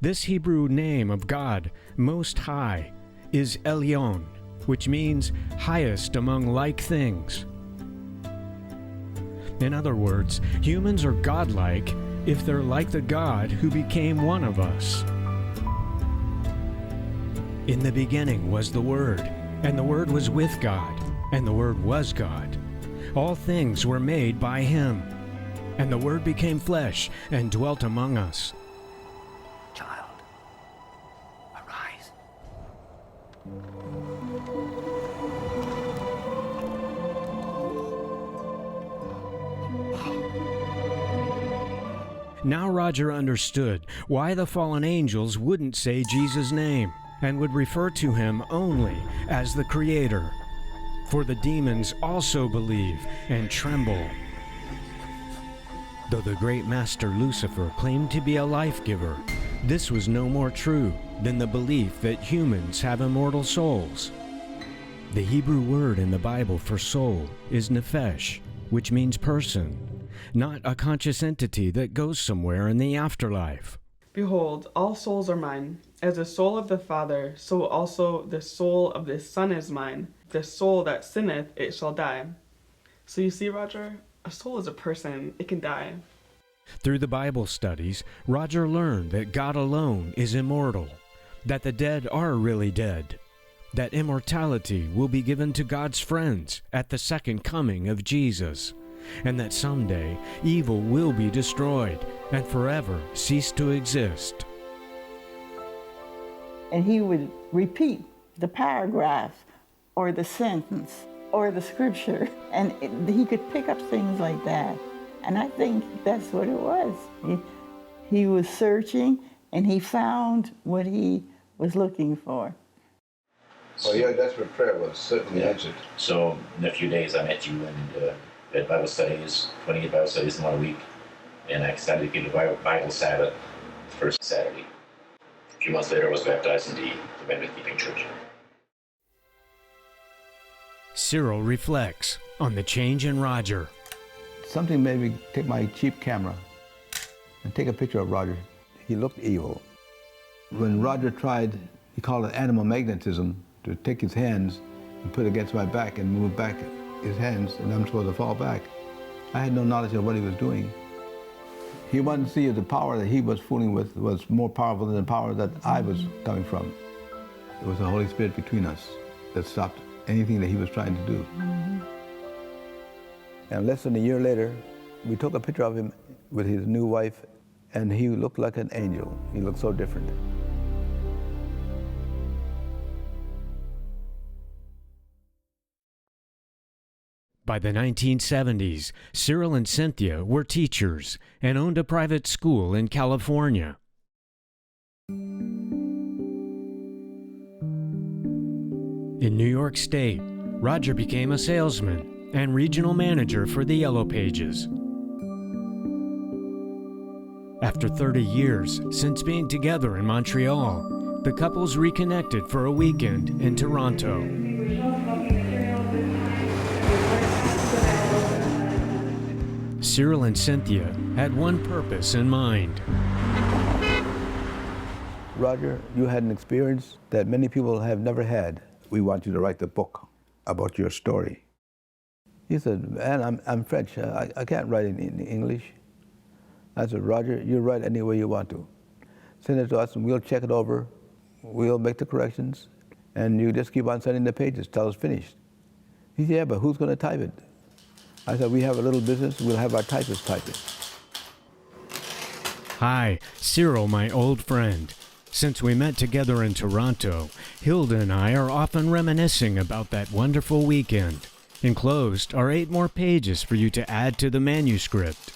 This Hebrew name of God, Most High, is Elyon, which means highest among like things. In other words, humans are godlike if they're like the God who became one of us. In the beginning was the Word, and the Word was with God, and the Word was God. All things were made by Him, and the Word became flesh and dwelt among us.
Child, arise.
Now Roger understood why the fallen angels wouldn't say Jesus' name and would refer to him only as the Creator. For the demons also believe and tremble. Though the great master Lucifer claimed to be a life-giver, this was no more true than the belief that humans have immortal souls. The Hebrew word in the Bible for soul is nephesh, which means person, not a conscious entity that goes somewhere in the afterlife.
Behold, all souls are mine. As the soul of the Father, so also the soul of the Son is mine. The soul that sinneth, it shall die. So you see, Roger, a soul is a person. It can die.
Through the Bible studies, Roger learned that God alone is immortal, that the dead are really dead, that immortality will be given to God's friends at the second coming of Jesus, and that someday evil will be destroyed and forever cease to exist.
And he would repeat the paragraph or the sentence or the scripture, and he could pick up things like that. And I think that's what it was. He was searching, and he found what he was looking for.
Well, your desperate prayer was certainly answered.
So in a few days I met you and had Bible studies, 28 Bible studies in 1 week, and I extended to keep the Bible Sabbath first Saturday. A few months later I was baptized in the Covenant Keeping Church.
Cyril reflects on the change in Roger.
Something made me take my cheap camera and take a picture of Roger. He looked evil. When Roger tried, he called it animal magnetism, to take his hands and put it against my back and move back his hands, and I'm supposed to fall back. I had no knowledge of what he was doing. He wanted to see if the power that he was fooling with was more powerful than the power that I was coming from. It was the Holy Spirit between us that stopped anything that he was trying to do.
Mm-hmm.
And less than a year later, we took a picture of him with his new wife, and he looked like an angel. He looked so different.
By the 1970s, Cyril and Cynthia were teachers and owned a private school in California. In New York State, Roger became a salesman and regional manager for the Yellow Pages. After 30 years since being together in Montreal, the couples reconnected for a weekend in Toronto. Cyril and Cynthia had one purpose in mind.
Roger, you had an experience that many people have never had. We want you to write the book about your story. He said, man, I'm French. I can't write in English. I said, Roger, you write any way you want to. Send it to us and we'll check it over. We'll make the corrections. And you just keep on sending the pages till it's finished. He said, yeah, but who's going to type it? I said, we have a little business. We'll have our typist type it.
Hi, Cyril, my old friend. Since we met together in Toronto, Hilda and I are often reminiscing about that wonderful weekend. Enclosed are 8 more pages for you to add to the manuscript.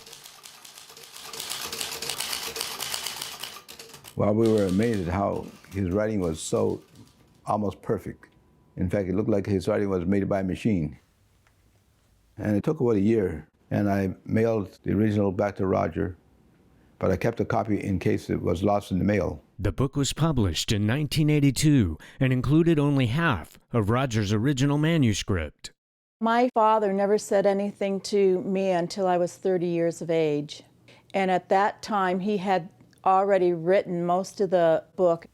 Well, we were amazed at how his writing was so almost perfect. In fact, it looked like his writing was made by a machine. And it took about a year, and I mailed the original back to Roger, but I kept a copy in case it was lost in the mail.
The book was published in 1982 and included only half of Roger's original manuscript.
My father never said anything to me until I was 30 years of age. And at that time, he had already written most of the book.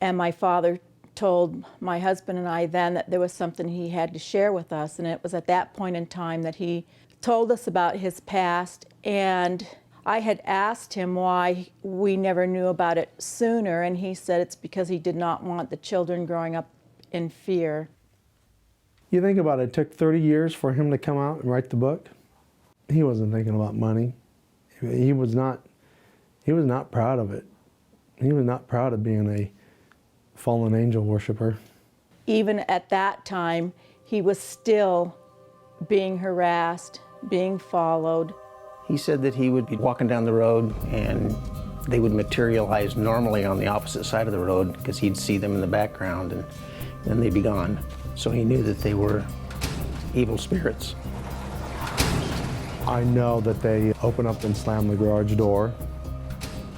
And my father told my husband and I then that there was something he had to share with us. And it was at that point in time that he told us about his past. And I had asked him why we never knew about it sooner. And he said it's because he did not want the children growing up in fear.
You think about it, it took 30 years for him to come out and write the book. He wasn't thinking about money. He was not proud of it. He was not proud of being a fallen angel worshiper.
Even at that time, he was still being harassed, being followed.
He said that he would be walking down the road and they would materialize normally on the opposite side of the road because he'd see them in the background and then they'd be gone. So he knew that they were evil spirits.
I know that they opened up and slammed the garage door.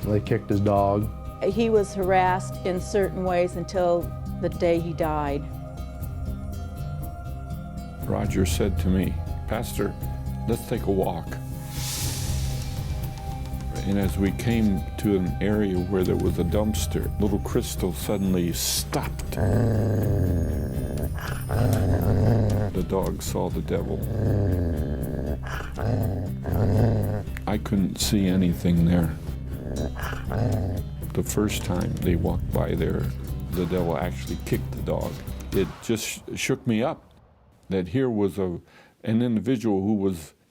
They kicked his dog.
He was harassed in certain ways until the day he died.
Roger said to me, Pastor, let's take a walk. And as we came to an area where there was a dumpster, little Crystal suddenly stopped. The dog saw the devil. I couldn't see anything there. The first time they walked by there, the devil actually kicked the dog. It just shook me up that here was an individual who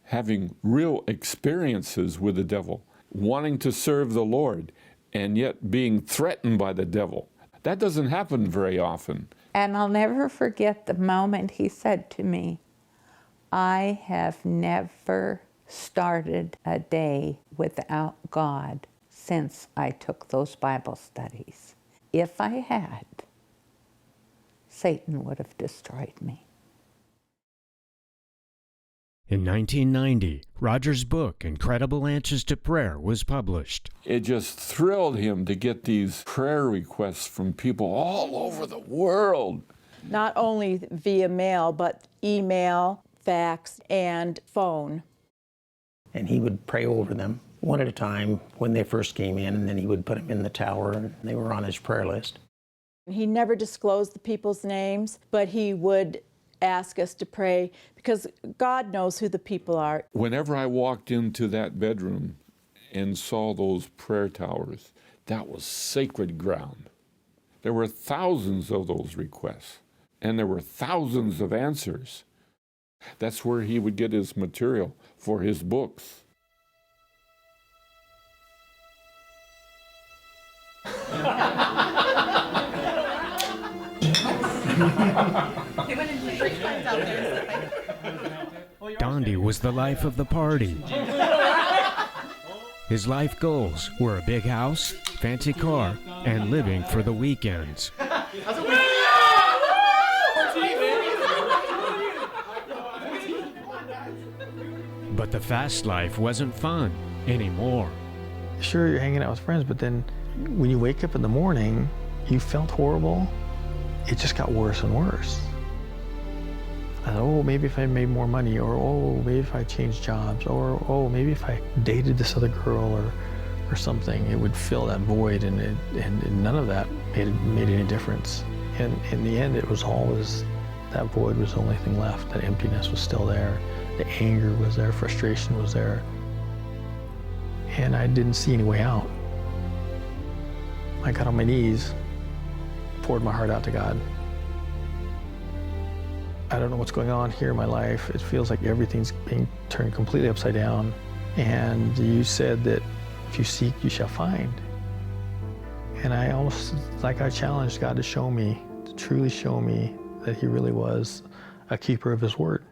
having real experiences with the devil, wanting to serve the Lord, and yet being threatened by the devil. That doesn't happen very often.
And I'll never forget the moment he said to me, I have never started a day without God since I took those Bible studies. If I had, Satan would have destroyed me.
In 1990, Roger's book, Incredible Answers to Prayer, was published.
It just thrilled him to get these prayer requests from people all over the world.
Not only via mail, but email, fax, and phone.
And he would pray over them one at a time when they first came in, and then he would put them in the tower, and they were on his prayer list.
He never disclosed the people's names, but he would ask us to pray because God knows who the people are.
Whenever I walked into that bedroom and saw those prayer towers, that was sacred ground. There were thousands of those requests, and there were thousands of answers. That's where he would get his material for his books.
Dondi was the life of the party. His life goals were a big house, fancy car, and living for the weekends. But the fast life wasn't fun anymore.
Sure, you're hanging out with friends, but then when you wake up in the morning, you felt horrible. It just got worse and worse. I thought, oh, maybe if I made more money, or oh, maybe if I changed jobs, or oh, maybe if I dated this other girl or something, it would fill that void, and none of that made any difference. And in the end, it was always, that void was the only thing left. That emptiness was still there. The anger was there, frustration was there. And I didn't see any way out. I got on my knees, poured my heart out to God. I don't know what's going on here in my life. It feels like everything's being turned completely upside down. And you said that if you seek, you shall find. And I almost, like I challenged God to show me, to truly show me that he really was a keeper of his word.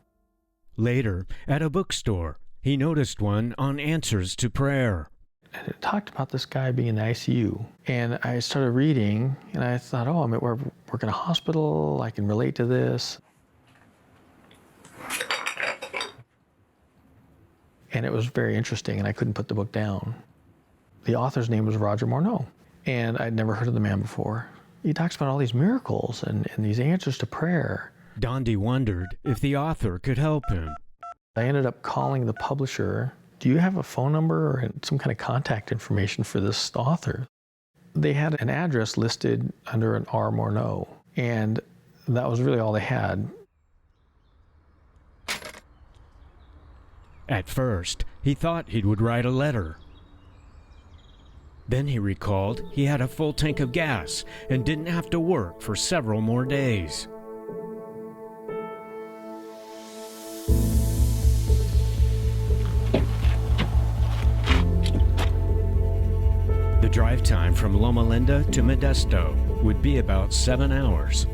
Later, at a bookstore, he noticed one on Answers to Prayer.
And it talked about this guy being in the ICU. And I started reading, and I thought, oh, I'm at work in a hospital, I can relate to this. And it was very interesting, and I couldn't put the book down. The author's name was Roger Morneau, and I'd never heard of the man before. He talks about all these miracles and these answers to prayer.
Dondi wondered if the author could help him.
I ended up calling the publisher. Do you have a phone number or some kind of contact information for this author? They had an address listed under an R. Morneau, and that was really all they had.
At first, he thought he would write a letter. Then he recalled he had a full tank of gas and didn't have to work for several more days. The drive time from Loma Linda to Modesto would be about 7 hours.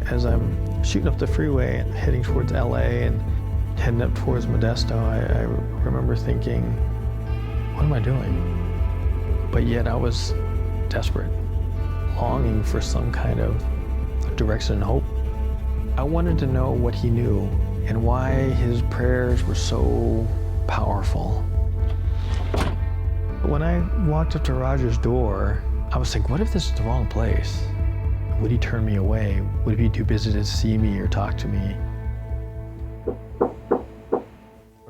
As I'm shooting up the freeway and heading towards LA and heading up towards Modesto, I remember thinking, what am I doing? But yet I was desperate, longing for some kind of direction and hope. I wanted to know what he knew and why his prayers were so powerful. When I walked up to Roger's door, I was thinking, what if this is the wrong place? Would he turn me away? Would he be too busy to see me or talk to me?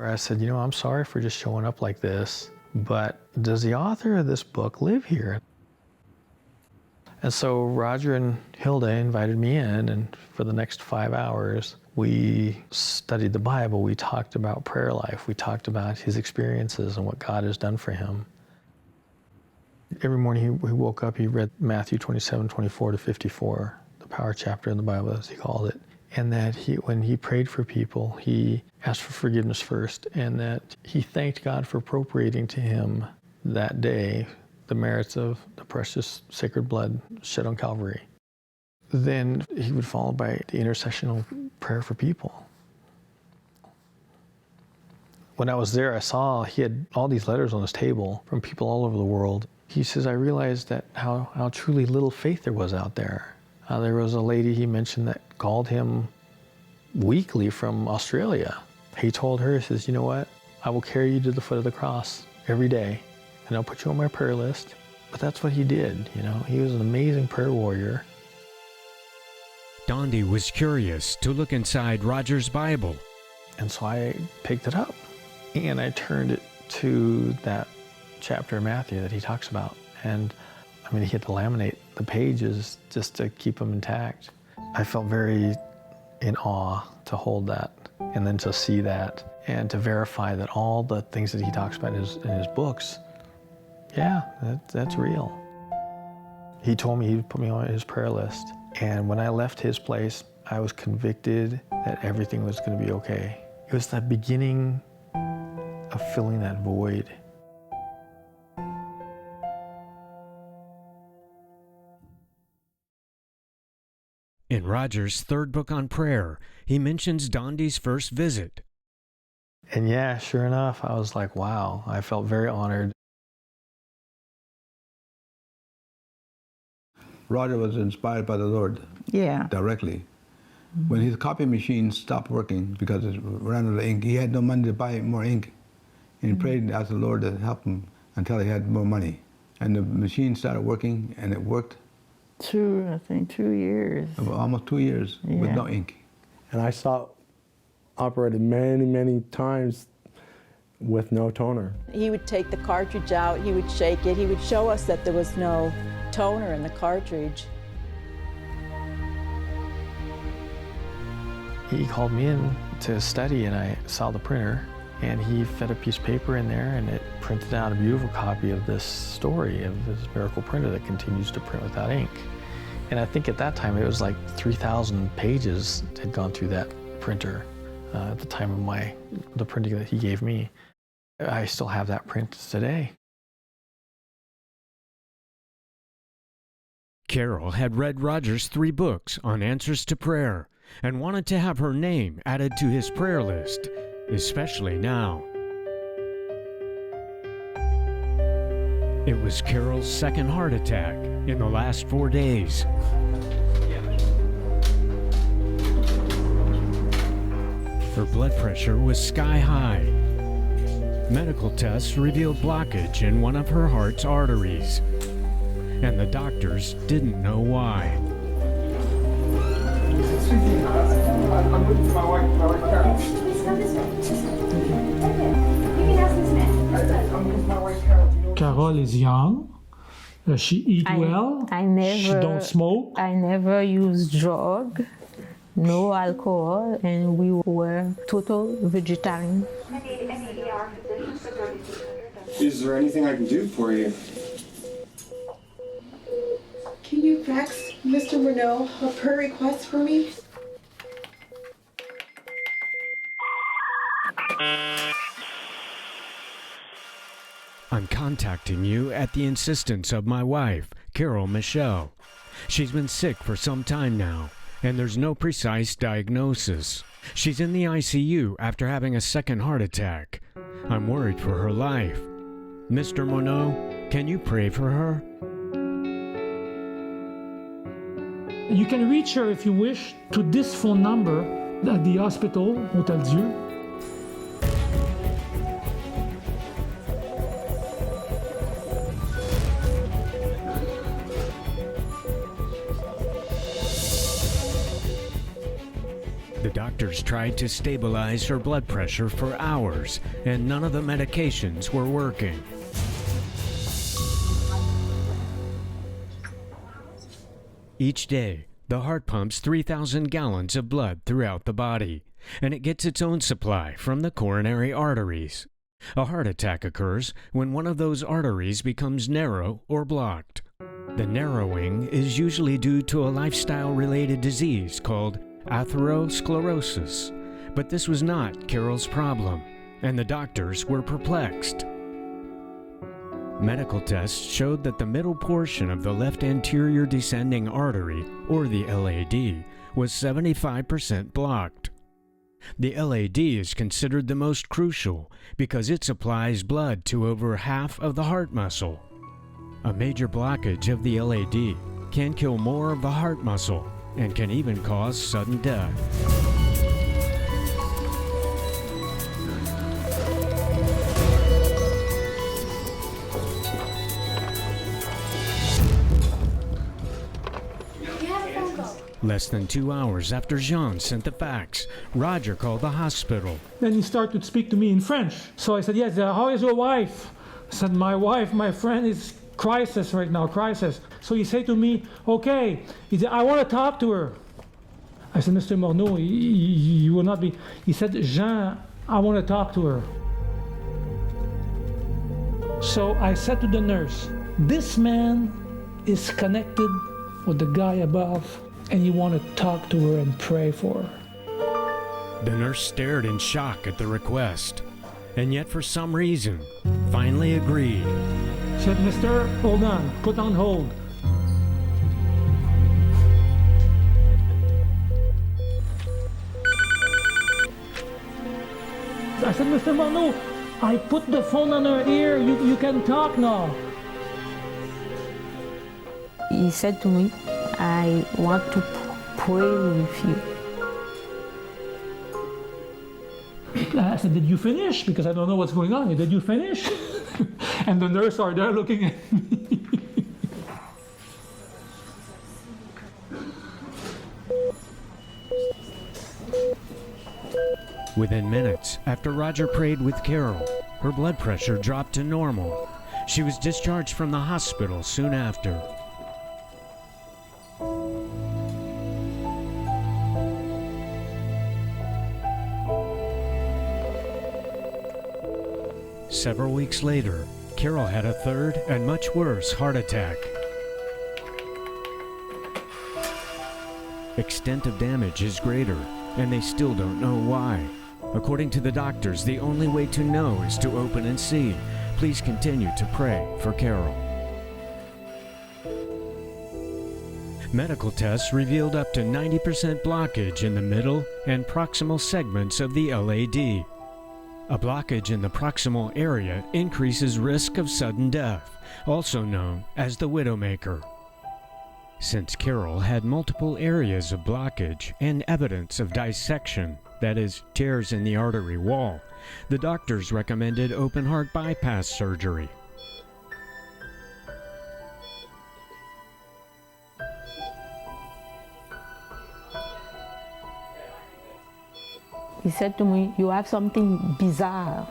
I said, you know, I'm sorry for just showing up like this, but does the author of this book live here? And so Roger and Hilda invited me in, and for the next 5 hours, we studied the Bible. We talked about prayer life. We talked about his experiences and what God has done for him. Every morning he woke up, he read Matthew 27:24 to 54, the power chapter in the Bible, as he called it. and that when he prayed for people, he asked for forgiveness first, and that he thanked God for appropriating to him that day the merits of the precious sacred blood shed on Calvary. Then he would follow by the intercessional prayer for people. When I was there, I saw he had all these letters on his table from people all over the world. He says, I realized that how truly little faith there was out there. There was a lady he mentioned that called him weekly from Australia. He told her, he says, you know what? I will carry you to the foot of the cross every day, and I'll put you on my prayer list. But that's what he did, you know. He was an amazing prayer warrior.
Dondi was curious to look inside Roger's Bible.
And so I picked it up, and I turned it to that chapter of Matthew that he talks about. And I mean, he had to laminate the pages just to keep them intact. I felt very in awe to hold that, and then to see that, and to verify that all the things that he talks about in his books, yeah, that's real. He told me he'd put me on his prayer list, and when I left his place, I was convicted that everything was going to be okay. It was the beginning of filling that void.
In Roger's third book on prayer, he mentions Dondi's first visit.
And yeah, sure enough, I was like, wow, I felt very honored.
Roger was inspired by the Lord.
Yeah.
Directly. When his copy machine stopped working because it ran out of ink, he had no money to buy more ink. And he prayed and asked the Lord to help him until he had more money. And the machine started working, and it worked.
I think 2 years.
Almost 2 years with no ink.
And I saw it operated many, many times with no toner.
He would take the cartridge out, he would shake it, he would show us that there was no toner in the cartridge.
He called me in to study, and I saw the printer, and he fed a piece of paper in there, and it printed out a beautiful copy of this story of this miracle printer that continues to print without ink. And I think at that time it was like 3,000 pages had gone through that printer at the time of the printing that he gave me. I still have that print today.
Carol had read Roger's 3 books on answers to prayer and wanted to have her name added to his prayer list, especially now. It was Carol's second heart attack in the last 4 days. Her blood pressure was sky high. Medical tests revealed blockage in one of her heart's arteries, and the doctors didn't know why.
I'm with my wife Carol. I'm with my wife Carol.
Carol is young. She eats well. She don't smoke.
I never use drug, no alcohol, and we were total vegetarian.
Is there anything I can do for you?
Can you fax Mr. Renault a prayer request for me?
I'm contacting you at the insistence of my wife, Carol Michelle. She's been sick for some time now, and there's no precise diagnosis. She's in the ICU after having a second heart attack. I'm worried for her life. Mr. Monod, can you pray for her?
You can reach her if you wish to this phone number at the hospital, Hotel Dieu.
The doctors tried to stabilize her blood pressure for hours, and none of the medications were working. Each day, the heart pumps 3,000 gallons of blood throughout the body, and it gets its own supply from the coronary arteries. A heart attack occurs when one of those arteries becomes narrow or blocked. The narrowing is usually due to a lifestyle-related disease called atherosclerosis. But this was not Carol's problem, and the doctors were perplexed. Medical tests showed that the middle portion of the left anterior descending artery, or the LAD, was 75% blocked. The LAD is considered the most crucial because it supplies blood to over half of the heart muscle. A major blockage of the LAD can kill more of the heart muscle and can even cause sudden death. Less than 2 hours after Jean sent the fax, Roger called the hospital.
Then he started to speak to me in French. So I said, yes, how is your wife? I said, my wife, my friend, is crisis right now, crisis. So he said to me, okay, he said, I want to talk to her. I said, Mr. Morneau, you will not be. He said, Jean, I want to talk to her. So I said to the nurse, this man is connected with the guy above, and you want to talk to her and pray for her.
The nurse stared in shock at the request, and yet for some reason, finally agreed.
Said, mister, hold on, put on hold. I said, Mr. Morneau, I put the phone on her ear, you can talk now.
He said to me, I want to pray with you.
I said, did you finish? Because I don't know what's going on. Did you finish? And the nurse are there looking at me.
Within minutes, after Roger prayed with Carol, her blood pressure dropped to normal. She was discharged from the hospital soon after. Several weeks later, Carol had a third and much worse heart attack. Extent of damage is greater, and they still don't know why. According to the doctors, the only way to know is to open and see. Please continue to pray for Carol. Medical tests revealed up to 90% blockage in the middle and proximal segments of the LAD. A blockage in the proximal area increases risk of sudden death, also known as the widowmaker. Since Carol had multiple areas of blockage and evidence of dissection, that is, tears in the artery wall, the doctors recommended open heart bypass surgery.
He said to me, you have something bizarre.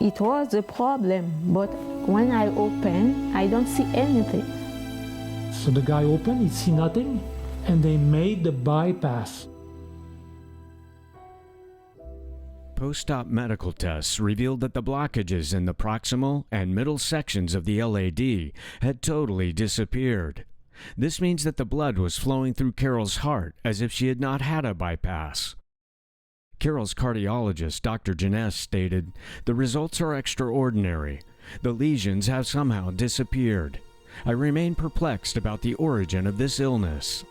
It was a problem, but when I open, I don't see anything.
So the guy opened, he see nothing, and they made the bypass.
Post-op medical tests revealed that the blockages in the proximal and middle sections of the LAD had totally disappeared. This means that the blood was flowing through Carol's heart as if she had not had a bypass. Carol's cardiologist, Dr. Jeunesse, stated, "The results are extraordinary. The lesions have somehow disappeared. I remain perplexed about the origin of this illness."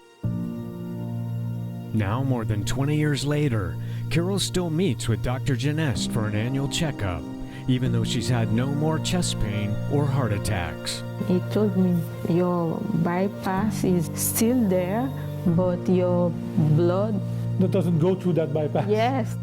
Now, more than 20 years later, Carol still meets with Dr. Jeunesse for an annual checkup, even though she's had no more chest pain or heart attacks.
He told me, your bypass is still there, but your blood...
That doesn't go through that bypass.
Yes.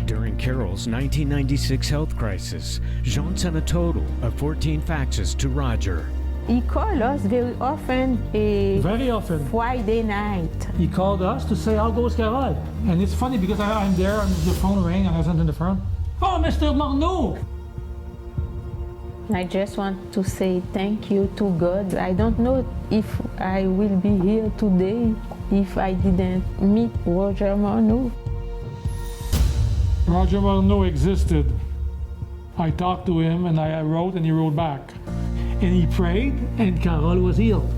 During Carol's 1996 health crisis, Jean sent a total of 14 faxes to Roger.
He called us very often.
Very often.
Friday night.
He called us to say, how goes Carol? And it's funny because I'm there and the phone rang and I was in the front. Oh, Mr. Morneau!
I just want to say thank you to God. I don't know if I will be here today if I didn't meet Roger Morneau.
Roger Morneau existed. I talked to him and I wrote and he wrote back. And he prayed and Carol was healed.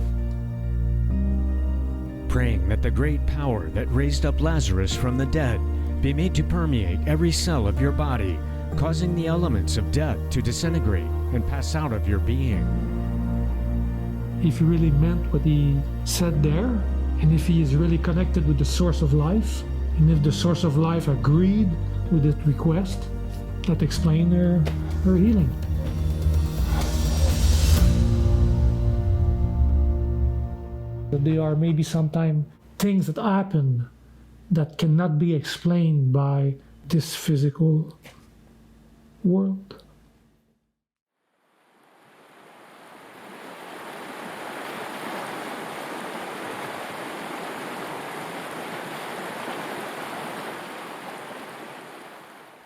praying that the great power that raised up Lazarus from the dead be made to permeate every cell of your body, causing the elements of death to disintegrate and pass out of your being.
If he really meant what he said there, and if he is really connected with the source of life, and if the source of life agreed with that request, that explained her healing. There are maybe sometimes things that happen that cannot be explained by this physical world.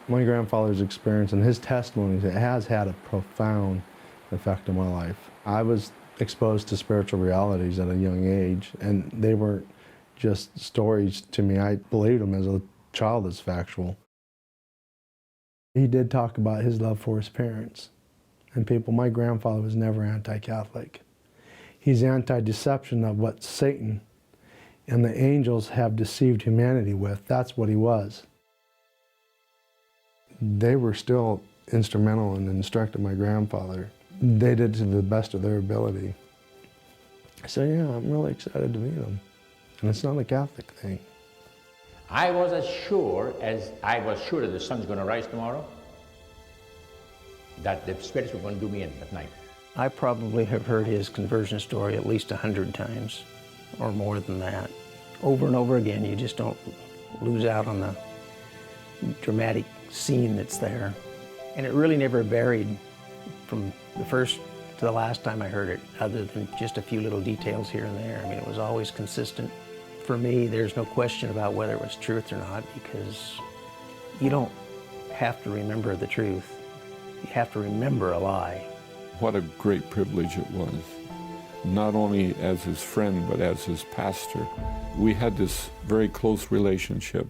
My grandfather's experience and his testimonies, it has had a profound effect on my life. I was exposed to spiritual realities at a young age, and they weren't just stories to me. I believed them as a child as factual. He did talk about his love for his parents and people. My grandfather was never anti-Catholic. He's anti-deception of what Satan and the angels have deceived humanity with. That's what he was. They were still instrumental in instructing my grandfather. They did to the best of their ability. So yeah, I'm really excited to meet them. And it's not a Catholic thing.
I was as sure that the sun's going to rise tomorrow, that the spirits were going to do me in at night.
I probably have heard his conversion story at least 100 times, or more than that. Over and over again, you just don't lose out on the dramatic scene that's there. And it really never varied from the first to the last time I heard it, other than just a few little details here and there. I mean, it was always consistent. For me, there's no question about whether it was truth or not, because you don't have to remember the truth. You have to remember a lie.
What a great privilege it was, not only as his friend, but as his pastor. We had this very close relationship.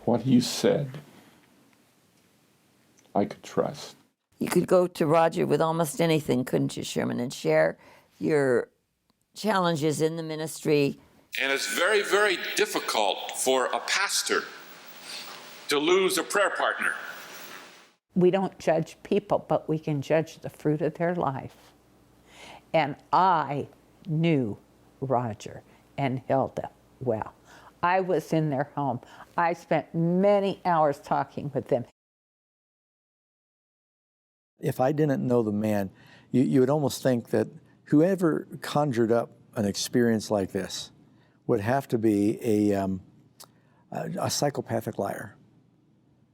What he said, I could trust.
You could go to Roger with almost anything, couldn't you, Sherman, and share your challenges in the ministry.
And it's very, very difficult for a pastor to lose a prayer partner.
We don't judge people, but we can judge the fruit of their life. And I knew Roger and Hilda well. I was in their home. I spent many hours talking with them.
If I didn't know the man, you would almost think that whoever conjured up an experience like this would have to be a psychopathic liar.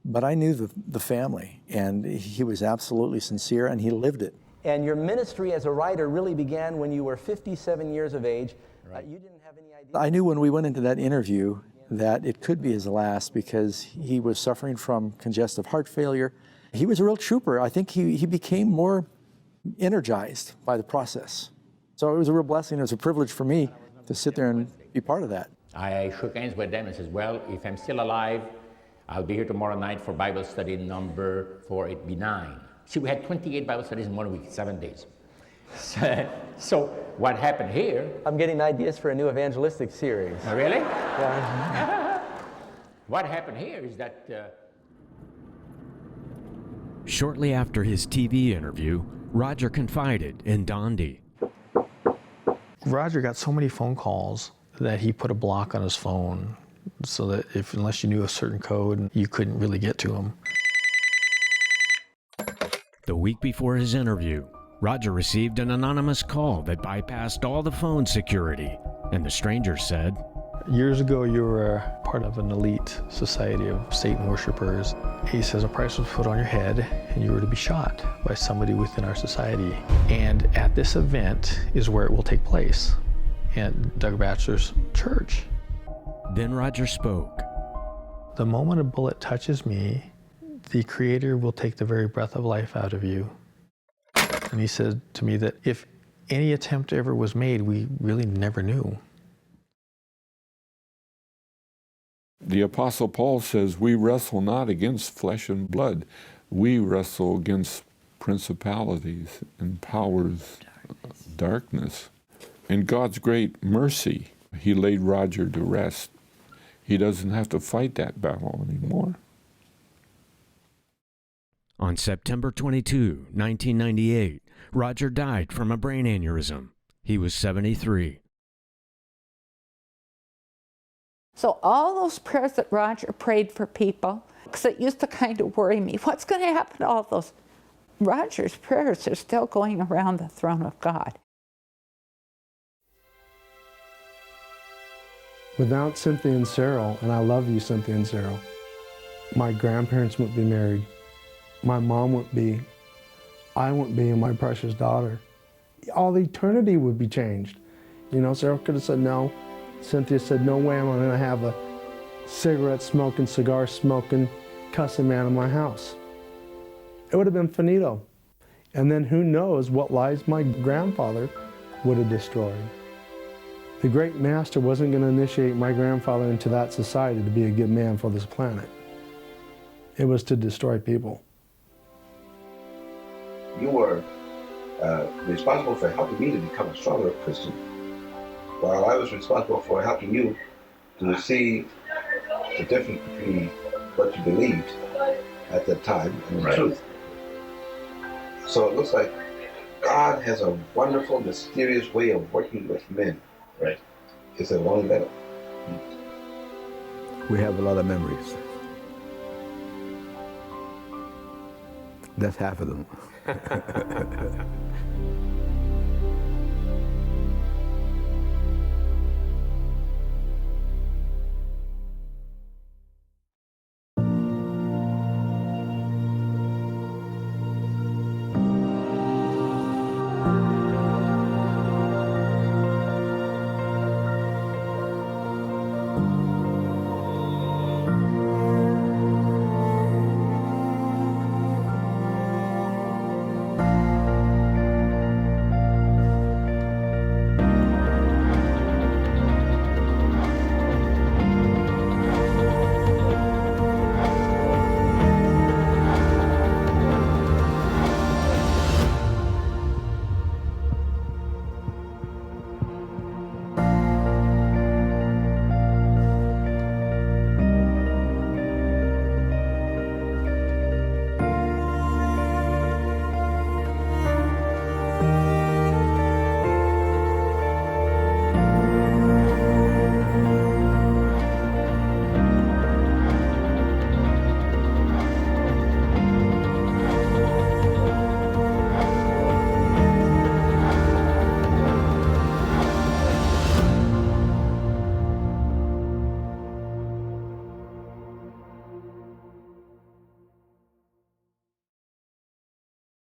But I knew the family, and he was absolutely sincere, and he lived it.
And your ministry as a writer really began when you were 57 years of age. Right. You didn't have any idea.
I knew when we went into that interview that it could be his last, because he was suffering from congestive heart failure. He was a real trooper. I think he became more energized by the process. So it was a real blessing. It was a privilege for me to sit there and be part of that.
I shook hands with them and said, well, if I'm still alive, I'll be here tomorrow night for Bible study number 489. See, we had 28 Bible studies in 1 week, 7 days. So what happened here?
I'm getting ideas for a new evangelistic series.
Oh, really?
Yeah.
What happened here is that
Shortly after his TV interview, Roger confided in Dondi.
Roger got so many phone calls that he put a block on his phone so that unless you knew a certain code, you couldn't really get to him.
The week before his interview, Roger received an anonymous call that bypassed all the phone security, and the stranger said,
Years ago, you were part of an elite society of Satan worshipers. He says a price was put on your head and you were to be shot by somebody within our society. And at this event is where it will take place, at Doug Batchelor's church.
Then Roger spoke.
The moment a bullet touches me, the Creator will take the very breath of life out of you. And he said to me that if any attempt ever was made, we really never knew.
The Apostle Paul says, we wrestle not against flesh and blood. We wrestle against principalities and powers of darkness. In God's great mercy, He laid Roger to rest. He doesn't have to fight that battle anymore.
On September 22, 1998, Roger died from a brain aneurysm. He was 73.
So all those prayers that Roger prayed for people, because it used to kind of worry me, what's going to happen to all those? Roger's prayers are still going around the throne of God.
Without Cynthia and Cyril, and I love you, Cynthia and Cyril, my grandparents wouldn't be married. My mom wouldn't be. I wouldn't be, and my precious daughter. All eternity would be changed. You know, Cyril could have said no. Cynthia said, no way am I going to have a cigarette smoking, cigar smoking, cussing man in my house. It would have been finito. And then who knows what lies my grandfather would have destroyed. The great master wasn't going to initiate my grandfather into that society to be a good man for this planet. It was to destroy people.
You were responsible for helping me to become a stronger Christian, while I was responsible for helping you to see the difference between what you believed at that time and the truth. So it looks like God has a wonderful, mysterious way of working with men. Right. It's a long battle.
We have a lot of memories. That's half of them.